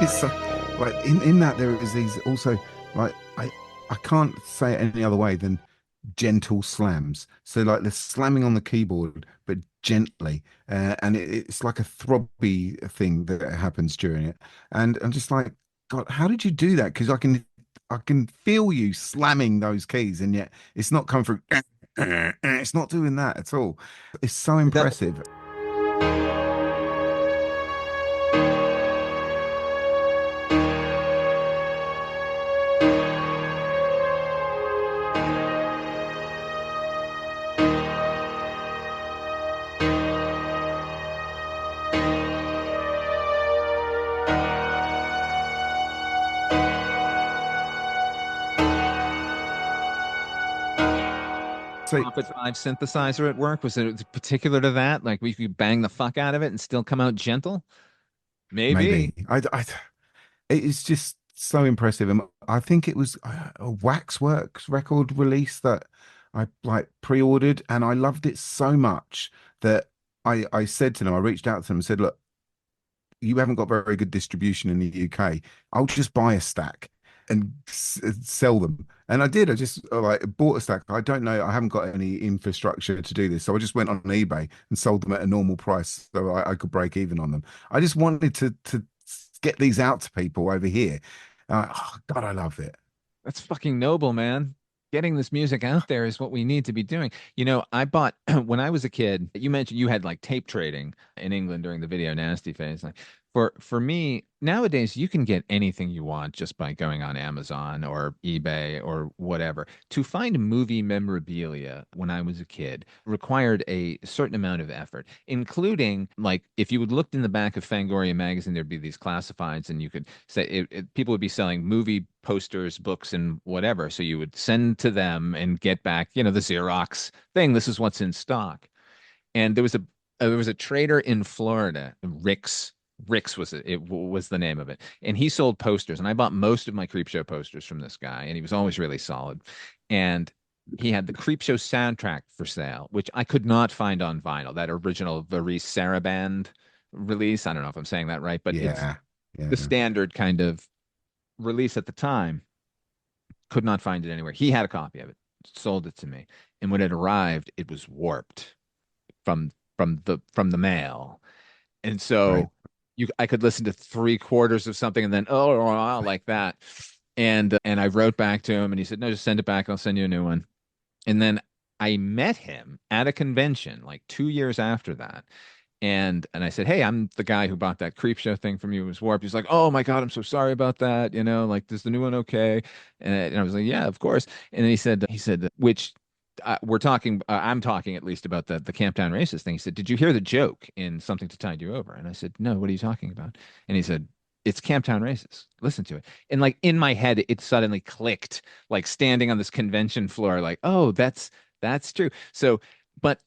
It's like in that there is these also like I can't say it any other way than gentle slams. So like the slamming on the keyboard, but gently, and it's like a throbby thing that happens during it. And I'm just like, God, how did you do that? Because I can feel you slamming those keys, and yet it's not coming through. It's not doing that at all. It's so impressive. Prophet 5 synthesizer at work? Was it particular to that? Like we could bang the fuck out of it and still come out gentle? Maybe. It's just so impressive. And I think it was a Waxworks record release that I like pre-ordered, and I loved it so much that I said to them, I reached out to them and said, look, you haven't got very good distribution in the UK. I'll just buy a stack and sell them. And I did. I just like bought a stack. I don't know. I haven't got any infrastructure to do this. So I just went on eBay and sold them at a normal price so I could break even on them. I just wanted to get these out to people over here. Oh, God, I love it. That's fucking noble, man. Getting this music out there is what we need to be doing. You know, I bought when I was a kid, you mentioned you had like tape trading in England during the video nasty phase. Like for me, nowadays you can get anything you want just by going on Amazon or eBay or whatever. To find movie memorabilia when I was a kid required a certain amount of effort, including like if you would looked in the back of Fangoria magazine, there'd be these classifieds and you could say people would be selling movie posters, books, and whatever. So you would send to them and get back, the Xerox thing. This is what's in stock. And there was a trader in Florida, Rick's was it was the name of it. And he sold posters. And I bought most of my Creepshow posters from this guy. And he was always really solid. And he had the Creepshow soundtrack for sale, which I could not find on vinyl. That original Varese Saraband release. I don't know if I'm saying that right, but it's the standard kind of release at the time. Could not find it anywhere. He had a copy of it, sold it to me. And when it arrived, it was warped from the mail. And so I could listen to 3/4 of something and then like that. And I wrote back to him and he said, no, just send it back. I'll send you a new one. And then I met him at a convention like 2 years after that. And I said, hey, I'm the guy who bought that Creepshow thing from you. It was warped. He's like, oh my God, I'm so sorry about that. Like, is the new one okay? And I was like, yeah, of course. And then he said, which I'm talking at least about the Camptown Races thing. He said, did you hear the joke in Something to Tide You Over? And I said, no, what are you talking about? And he said, it's Camptown Races. Listen to it. And like in my head, it suddenly clicked, like standing on this convention floor, like, oh, that's true. So, but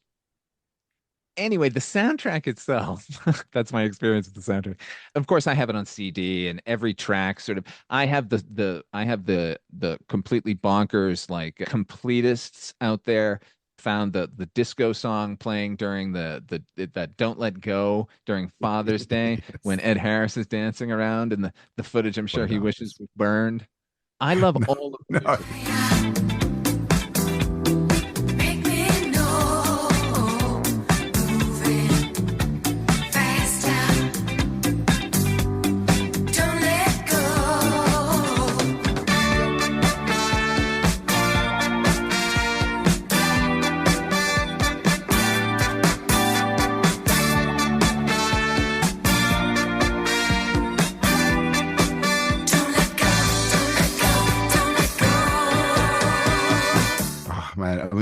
anyway, the soundtrack itself, that's my experience with the soundtrack. Of course, I have it on CD and every track sort of, I have the completely bonkers, like completists out there found the disco song playing during that Don't Let Go during Father's Day when Ed Harris is dancing around and the footage I'm sure he wishes was burned. I love all of those.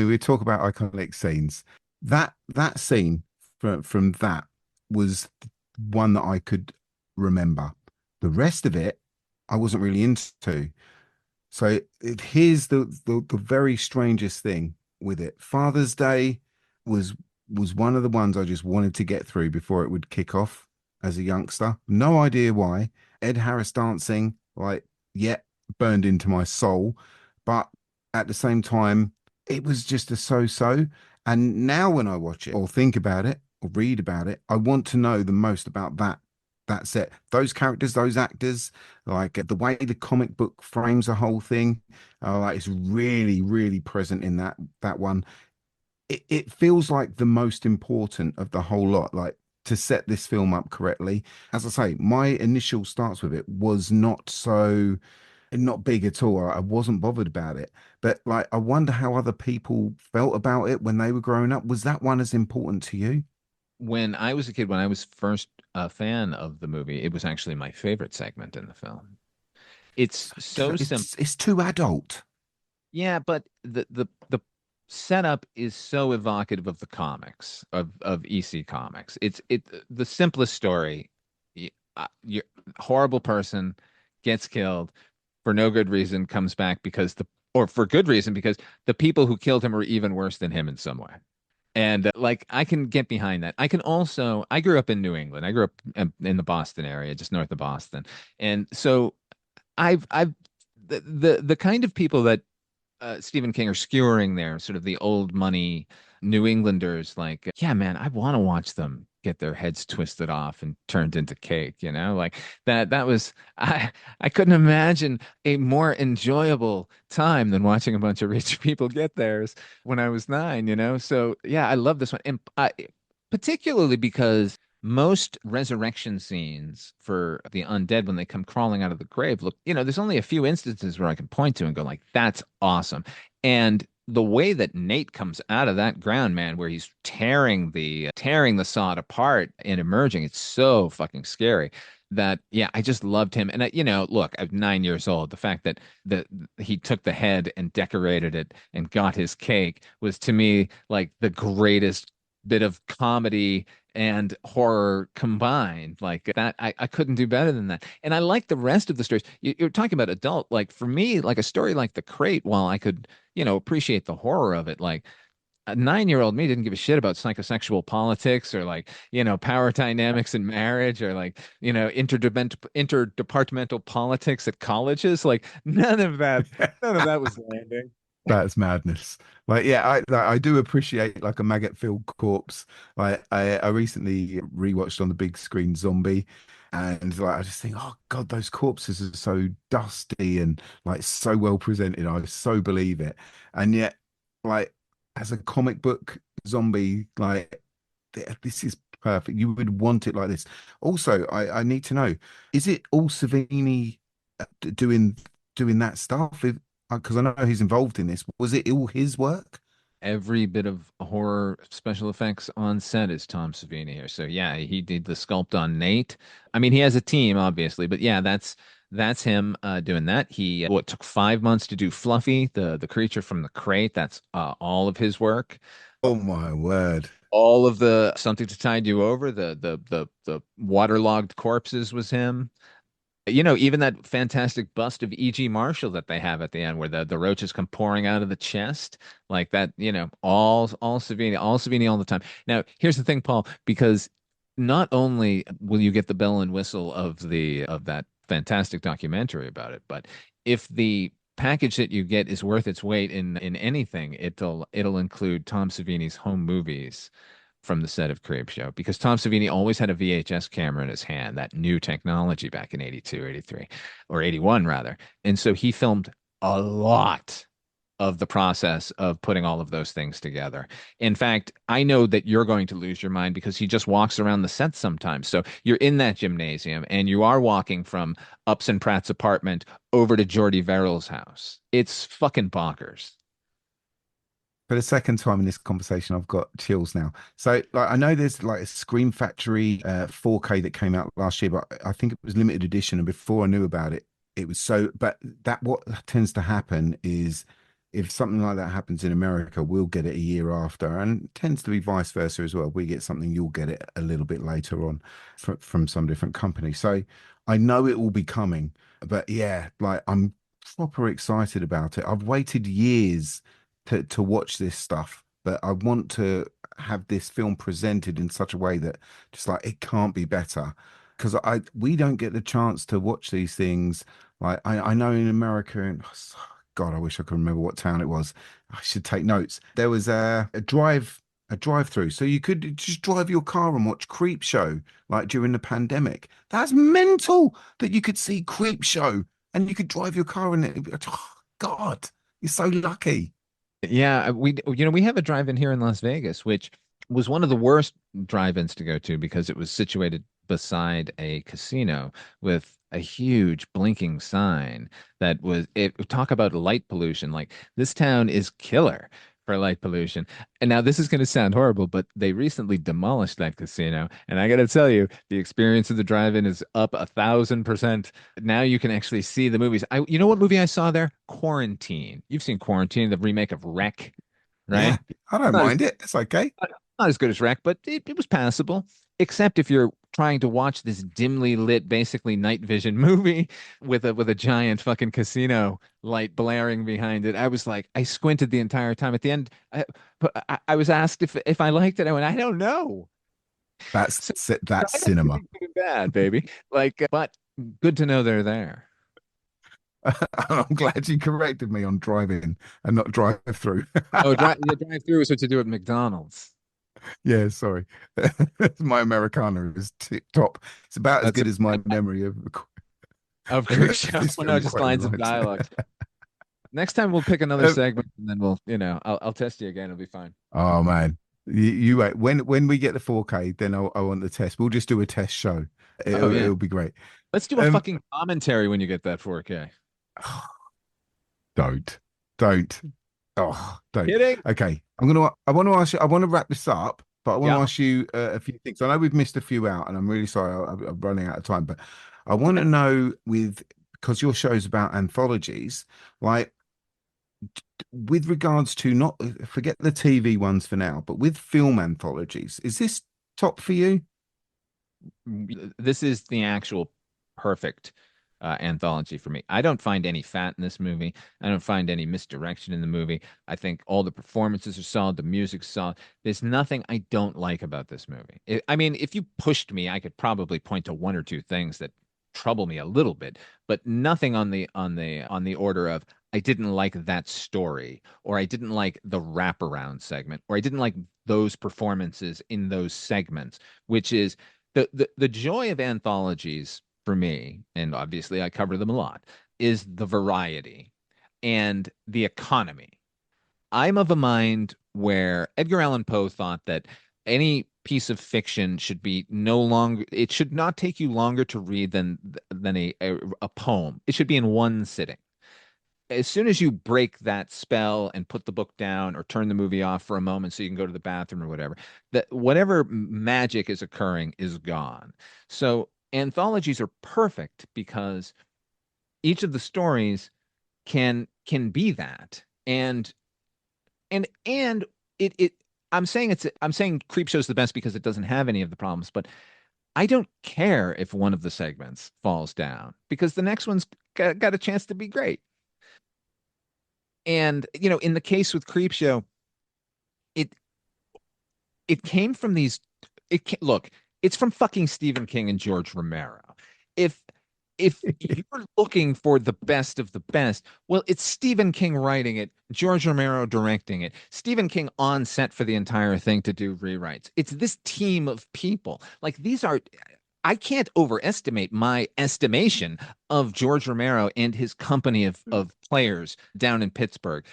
mean, we talk about iconic scenes. That scene from that was one that I could remember. The rest of it, I wasn't really into. So here's the very strangest thing with it. Father's Day was was one of the ones I just wanted to get through before it would kick off as a youngster. No idea why. Ed Harris dancing, like, yeah, burned into my soul. But at the same time, it was just a so-so. And now when I watch it or think about it or read about it, I want to know the most about that set, those characters, those actors, like the way the comic book frames the whole thing. Like it's really, really present in that one. It feels like the most important of the whole lot, like to set this film up correctly. As I say, my initial starts with it was not big at all. I wasn't bothered about it. But like I wonder how other people felt about it when they were growing up. Was that one as important to you? When I was a kid, when I was first a fan of the movie, it was actually my favorite segment in the film. It's so simple. It's too adult. Yeah, but the setup is so evocative of the comics of EC Comics. It's the simplest story. You're horrible person gets killed for no good reason, comes back because or for good reason because the people who killed him are even worse than him in some way. And like I can get behind that. I grew up in New England. I grew up in the Boston area, just north of Boston. And so I've the kind of people that Stephen King are skewering there, sort of the old money New Englanders, like, yeah, man, I want to watch them get their heads twisted off and turned into cake, like that was I couldn't imagine a more enjoyable time than watching a bunch of rich people get theirs when I was 9. So yeah, I love this one. And particularly because most resurrection scenes for the undead when they come crawling out of the grave look, there's only a few instances where I can point to and go like, that's awesome. And the way that Nate comes out of that ground, man, where he's tearing the sod apart and emerging, it's so fucking scary that, yeah, I just loved him. And look, I'm 9 years old. The fact that he took the head and decorated it and got his cake was to me like the greatest bit of comedy and horror combined. Like that, I couldn't do better than that. And I like the rest of the stories. You're talking about adult. Like for me, like a story like The Crate, while I could, appreciate the horror of it, like a 9-year-old me didn't give a shit about psychosexual politics or like, power dynamics in marriage or like, interdepartmental politics at colleges. Like none of that was landing. That's madness. Like, yeah, I do appreciate like a maggot-filled corpse. Like, I recently rewatched on the big screen Zombie, and like I just think, oh God, those corpses are so dusty and like so well presented. I so believe it, and yet, like as a comic book zombie, like this is perfect. You would want it like this. Also, I need to know, is it all Savini doing that stuff? Because I know he's involved in this. Was it all his work? Every bit of horror special effects on set is Tom Savini here. So yeah, he did the sculpt on Nate. I mean, he has a team, obviously, but yeah, that's him doing that. It took 5 months to do Fluffy, the creature from the crate. That's all of his work. Oh my word. All of the Something to Tide You Over, the waterlogged corpses was him. Even that fantastic bust of E.G. Marshall that they have at the end where the roaches come pouring out of the chest like that, all Savini all the time. Now, here's the thing, Paul, because not only will you get the bell and whistle of that fantastic documentary about it, but if the package that you get is worth its weight in anything, it'll include Tom Savini's home movies from the set of Creepshow, because Tom Savini always had a VHS camera in his hand, that new technology back in 82, 83, or 81 rather. And so he filmed a lot of the process of putting all of those things together. In fact, I know that you're going to lose your mind because he just walks around the set sometimes. So you're in that gymnasium and you are walking from Upson Pratt's apartment over to Jordy Verrill's house. It's fucking bonkers. For the second time in this conversation, I've got chills now. So, like, I know there's like a Scream Factory 4K that came out last year, but I think it was limited edition. And before I knew about it, it was so. But what tends to happen is if something like that happens in America, we'll get it a year after, and it tends to be vice versa as well. We get something, you'll get it a little bit later on from some different company. So I know it will be coming, but yeah, like I'm proper excited about it. I've waited years to watch this stuff, but I want to have this film presented in such a way that just like it can't be better. Because we don't get the chance to watch these things. Like I know in America, and God, I wish I could remember what town it was. I should take notes. There was a drive-through, so you could just drive your car and watch Creepshow, like during the pandemic. That's mental that you could see Creepshow and you could drive your car and oh, God, you're so lucky. Yeah, we have a drive-in here in Las Vegas, which was one of the worst drive-ins to go to because it was situated beside a casino with a huge blinking sign that was it talk about light pollution. Like this town is killer for light pollution. And now this is going to sound horrible, but they recently demolished that casino. And I got to tell you, the experience of the drive-in is up 1,000%. Now you can actually see the movies. You know what movie I saw there? Quarantine. You've seen Quarantine, the remake of Wreck, right? Yeah, I don't mind it. It's okay. Not as good as Wreck, but it was passable. Except if you're trying to watch this dimly lit, basically night vision movie with a giant fucking casino light blaring behind it. I was like, I squinted the entire time. At the end, I was asked if I liked it. I went, I don't know. That's cinema. Bad, baby. Like, but good to know they're there. I'm glad you corrected me on drive-in and not drive-through. Drive-through is what you do at McDonald's. Yeah, sorry. My Americana is tip top. It's about as good as my memory of Creepshow. Well, no, just lines of dialogue. Next time we'll pick another segment and then we'll, I'll test you again. It'll be fine. Oh man. You wait. When we get the 4K, then I want the test. We'll just do a test show. It'll be great. Let's do a fucking commentary when you get that 4K. Don't. Oh, don't. Kidding? Okay. I want to ask you, I want to wrap this up, but I want to ask you a few things. I know we've missed a few out and I'm really sorry. I'm running out of time, but I want to know because your show's about anthologies, like with regards to not forget the TV ones for now, but with film anthologies, is this top for you? This is the actual perfect anthology for me. I don't find any fat in this movie. I don't find any misdirection in the movie. I think all the performances are solid. The music's solid. There's nothing I don't like about this movie. I mean, if you pushed me, I could probably point to one or two things that trouble me a little bit, but nothing on the order of I didn't like that story, or I didn't like the wraparound segment, or I didn't like those performances in those segments, which is the joy of anthologies for me, and obviously I cover them a lot, is the variety and the economy. I'm of a mind where Edgar Allan Poe thought that any piece of fiction should be it should not take you longer to read than a poem. It should be in one sitting. As soon as you break that spell and put the book down or turn the movie off for a moment so you can go to the bathroom or whatever, that whatever magic is occurring is gone. So anthologies are perfect because each of the stories can be that. And it I'm saying Creepshow's the best because it doesn't have any of the problems, but I don't care if one of the segments falls down because the next one's got a chance to be great. And in the case with Creepshow, it came from look, it's from fucking Stephen King and George Romero. If you're looking for the best of the best, well, it's Stephen King writing it, George Romero directing it, Stephen King on set for the entire thing to do rewrites. It's this team of people. Like I can't overestimate my estimation of George Romero and his company of players down in Pittsburgh.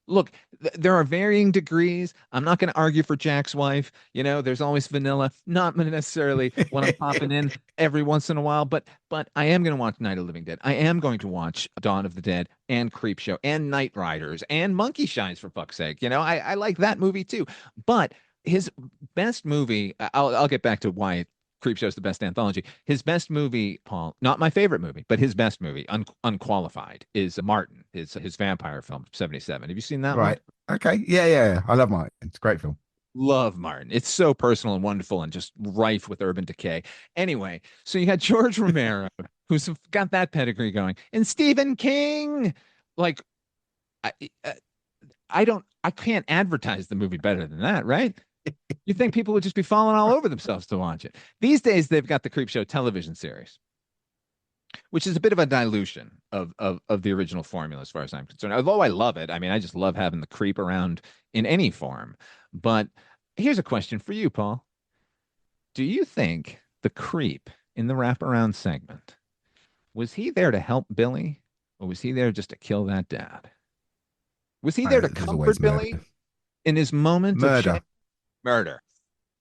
Look, there are varying degrees. I'm not going to argue for Jack's wife. There's always vanilla. Not necessarily when I'm popping in every once in a while, but I am going to watch Night of the Living Dead. I am going to watch Dawn of the Dead and Creepshow and Night Riders and Monkey Shines, for fuck's sake. I like that movie too. But his best movie, I'll get back to why Creepshow is the best anthology. His best movie, Paul, not my favorite movie, but his best movie, unqualified, is Martin, his vampire film from '77. Have you seen that one? Right. Okay. Yeah. I love Martin. It's a great film. Love Martin. It's so personal and wonderful and just rife with urban decay. Anyway, so you got George Romero, who's got that pedigree going, and Stephen King. Like, I, I can't advertise the movie better than that, right? You think people would just be falling all over themselves to watch it. These days, they've got the Creepshow television series, which is a bit of a dilution of the original formula, as far as I'm concerned. Although I love it. I mean, I just love having the creep around in any form. But here's a question for you, Paul. Do you think the creep in the wraparound segment, was he there to help Billy, or was he there just to kill that dad? Was he there to comfort Billy in his moment of shame? Murder.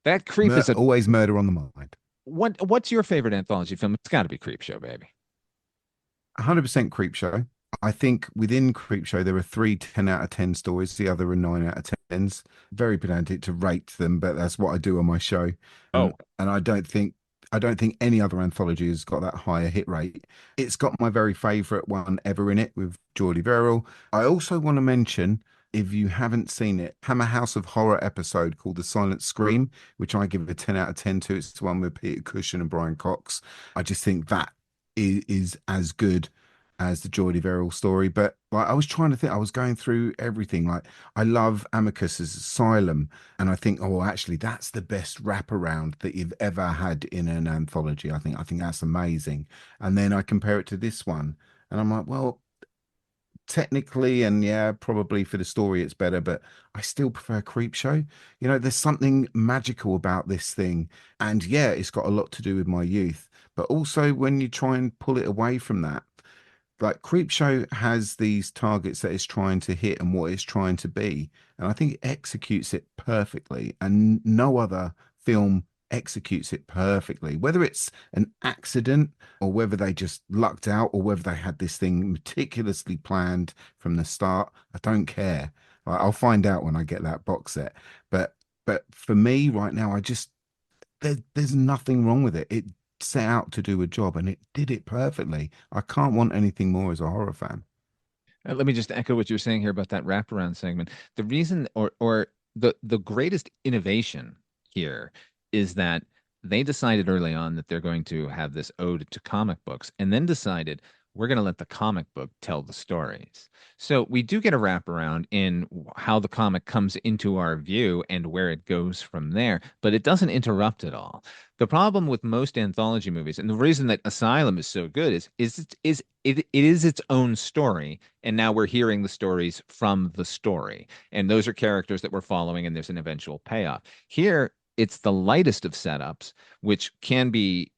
That creep is always murder on the mind. What's your favorite anthology film? It's got to be Creepshow, baby. 100% Creepshow. I think within Creepshow there are 3 10 out of 10 stories. The other are 9 out of 10s. Very pedantic to rate them, but that's what I do on my show. And I don't think any other anthology has got that higher hit rate. It's got my very favorite one ever in it with Geordie Verrill. I also want to mention, if you haven't seen it, Hammer House of Horror episode called The Silent Scream, which I give a 10 out of 10 to. It's the one with Peter Cushing and Brian Cox. I just think that is as good as the Geordie Verrill story. But like, I was trying to think, I was going through everything. Like, I love Amicus's Asylum, and I think, oh, actually, that's the best wraparound that you've ever had in an anthology. I think that's amazing. And then I compare it to this one, and I'm like, well, technically, and yeah, probably for the story it's better, but I still prefer Creepshow. You know, there's something magical about this thing, and yeah, it's got a lot to do with my youth. But also, when you try and pull it away from that, like, Creepshow has these targets that it's trying to hit and what it's trying to be, and I think it executes it perfectly, and no other film executes it perfectly. Whether it's an accident or whether they just lucked out or whether they had this thing meticulously planned from the start, I don't care. I'll find out when I get that box set. But for me right now, there's nothing wrong with it. It set out to do a job and it did it perfectly. I can't want anything more as a horror fan. Let me just echo what you were saying here about that wraparound segment. The reason, or the greatest innovation here, is that they decided early on that they're going to have this ode to comic books, and then decided we're going to let the comic book tell the stories. So we do get a wraparound in how the comic comes into our view and where it goes from there, but it doesn't interrupt at all. The problem with most anthology movies, and the reason that Asylum is so good, is it is its own story, and now we're hearing the stories from the story, and those are characters that we're following, and there's an eventual payoff. Here, it's the lightest of setups, which can be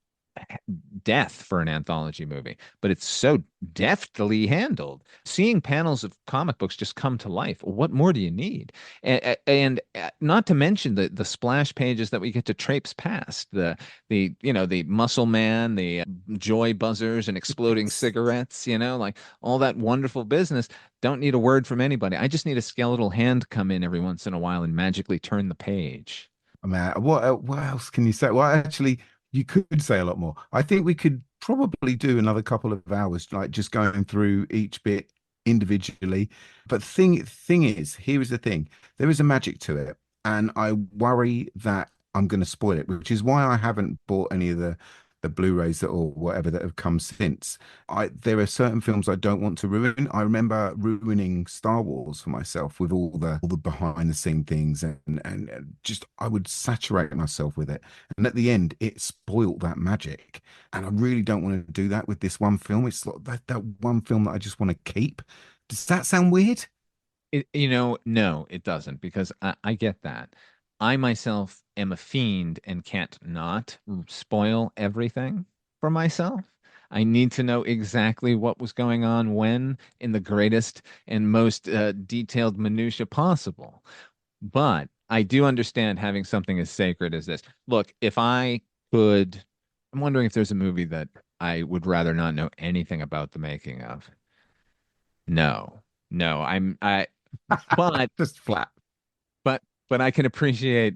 death for an anthology movie, but it's so deftly handled. Seeing panels of comic books just come to life. What more do you need? And not to mention the splash pages that we get to traipse past, the muscle man, the joy buzzers and exploding cigarettes, like all that wonderful business. Don't need a word from anybody. I just need a skeletal hand come in every once in a while and magically turn the page. I mean, what else can you say? Well, actually, you could say a lot more. I think we could probably do another couple of hours, like just going through each bit individually. But thing is, here is the thing: there is a magic to it, and I worry that I'm going to spoil it, which is why I haven't bought any of the Blu-rays or whatever that have come since. There are certain films I don't want to ruin. I remember ruining Star Wars for myself with all the behind the scene things, and just I would saturate myself with it. And at the end, it spoilt that magic. And I really don't want to do that with this one film. It's like that one film that I just want to keep. Does that sound weird? No, it doesn't, because I get that. I myself am a fiend and can't not spoil everything for myself. I need to know exactly what was going on when, in the greatest and most detailed minutia possible. But I do understand having something as sacred as this. Look, if I could, I'm wondering if there's a movie that I would rather not know anything about the making of. No, but just flat. But I can appreciate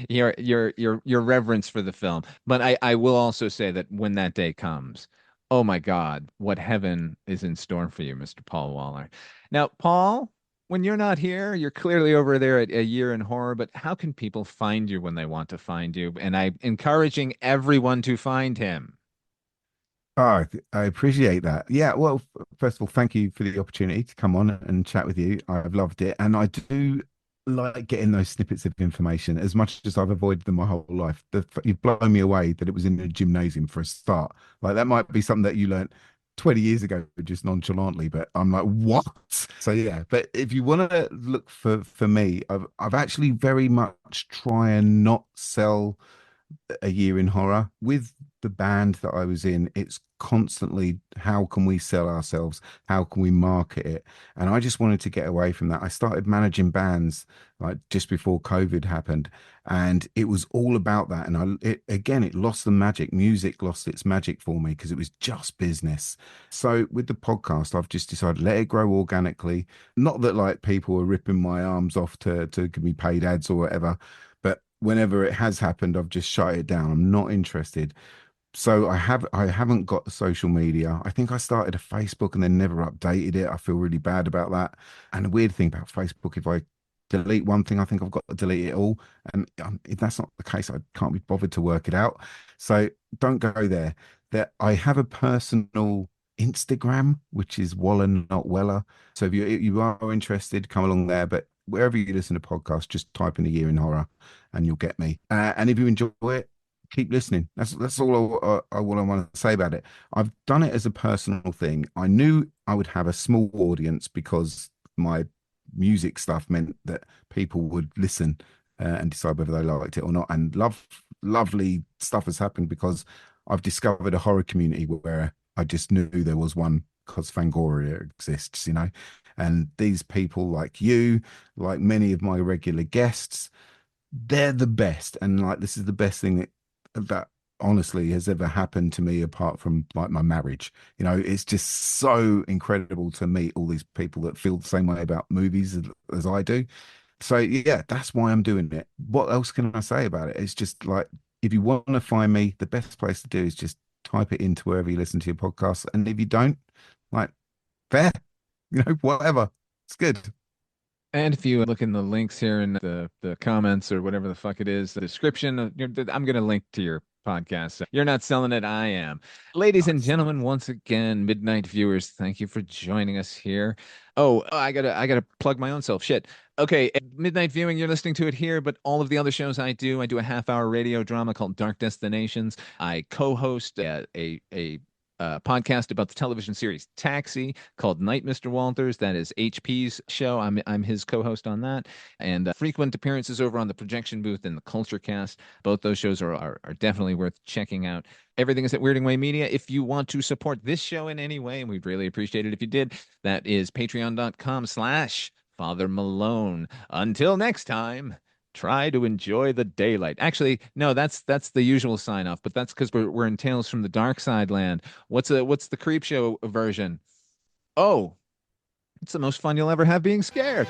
your reverence for the film. But I will also say that when that day comes, oh my God, what heaven is in store for you, Mr. Paul Waller. Now, Paul, when you're not here, you're clearly over there at A Year in Horror, but how can people find you when they want to find you? And I'm encouraging everyone to find him. Oh, I appreciate that. Yeah, well, first of all, thank you for the opportunity to come on and chat with you. I've loved it, and I do like getting those snippets of information as much as I've avoided them my whole life. You've blown me away that it was in a gymnasium for a start. Like that might be something that you learned 20 years ago, just nonchalantly, but I'm like, what? So yeah, but if you want to look for me, I've actually very much try and not sell A Year in Horror with the band that I was in. It's constantly, how can we sell ourselves, how can we market it? And I just wanted to get away from that. I started managing bands like just before COVID happened, and it was all about that. And it lost the magic. Music lost its magic for me because it was just business. So with the podcast, I've just decided let it grow organically. Not that like people are ripping my arms off to give me paid ads or whatever, but whenever it has happened, I've just shut it down. I'm not interested. So I haven't got social media. I think I started a Facebook and then never updated it. I feel really bad about that. And the weird thing about Facebook, if I delete one thing, I think I've got to delete it all. And if that's not the case, I can't be bothered to work it out. So don't go there. That I have a personal Instagram, which is Waller Not Weller. So if you are interested, come along there. But wherever you listen to podcasts, just type in A Year in Horror and you'll get me. And if you enjoy it, keep listening. That's all I want to say about it. I've done it as a personal thing. I knew I would have a small audience because my music stuff meant that people would listen and decide whether they liked it or not. And lovely stuff has happened because I've discovered a horror community where I just knew there was one because Fangoria exists, and these people like you, like many of my regular guests, they're the best. And like, this is the best thing that honestly has ever happened to me apart from like my marriage. It's just so incredible to meet all these people that feel the same way about movies as I do. So yeah, that's why I'm doing it. What else can I say about it? It's just like, if you want to find me, the best place to do is just type it into wherever you listen to your podcasts. And if you don't, like, fair, whatever, it's good. And if you look in the links here in the comments or whatever the fuck it is, the description, I'm going to link to your podcast. You're not selling it, I am. Ladies and gentlemen, once again, Midnight viewers, thank you for joining us here. Oh, I gotta plug my own self. Shit. Okay, Midnight Viewing, you're listening to it here, but all of the other shows I do a half-hour radio drama called Dark Destinations. I co-host a podcast about the television series Taxi called Night, Mr. Walters. That is HP's show. I'm his co-host on that, and frequent appearances over on the Projection Booth and the Culture Cast. Both those shows are definitely worth checking out. Everything is at Weirding Way Media. If you want to support this show in any way, and we'd really appreciate it if you did, that is patreon.com/Father Malone. Until next time, try to enjoy the daylight. Actually, no, that's the usual sign off, but that's because we're in Tales from the Dark Side Land. What's the Creepshow version? Oh, it's the most fun you'll ever have being scared.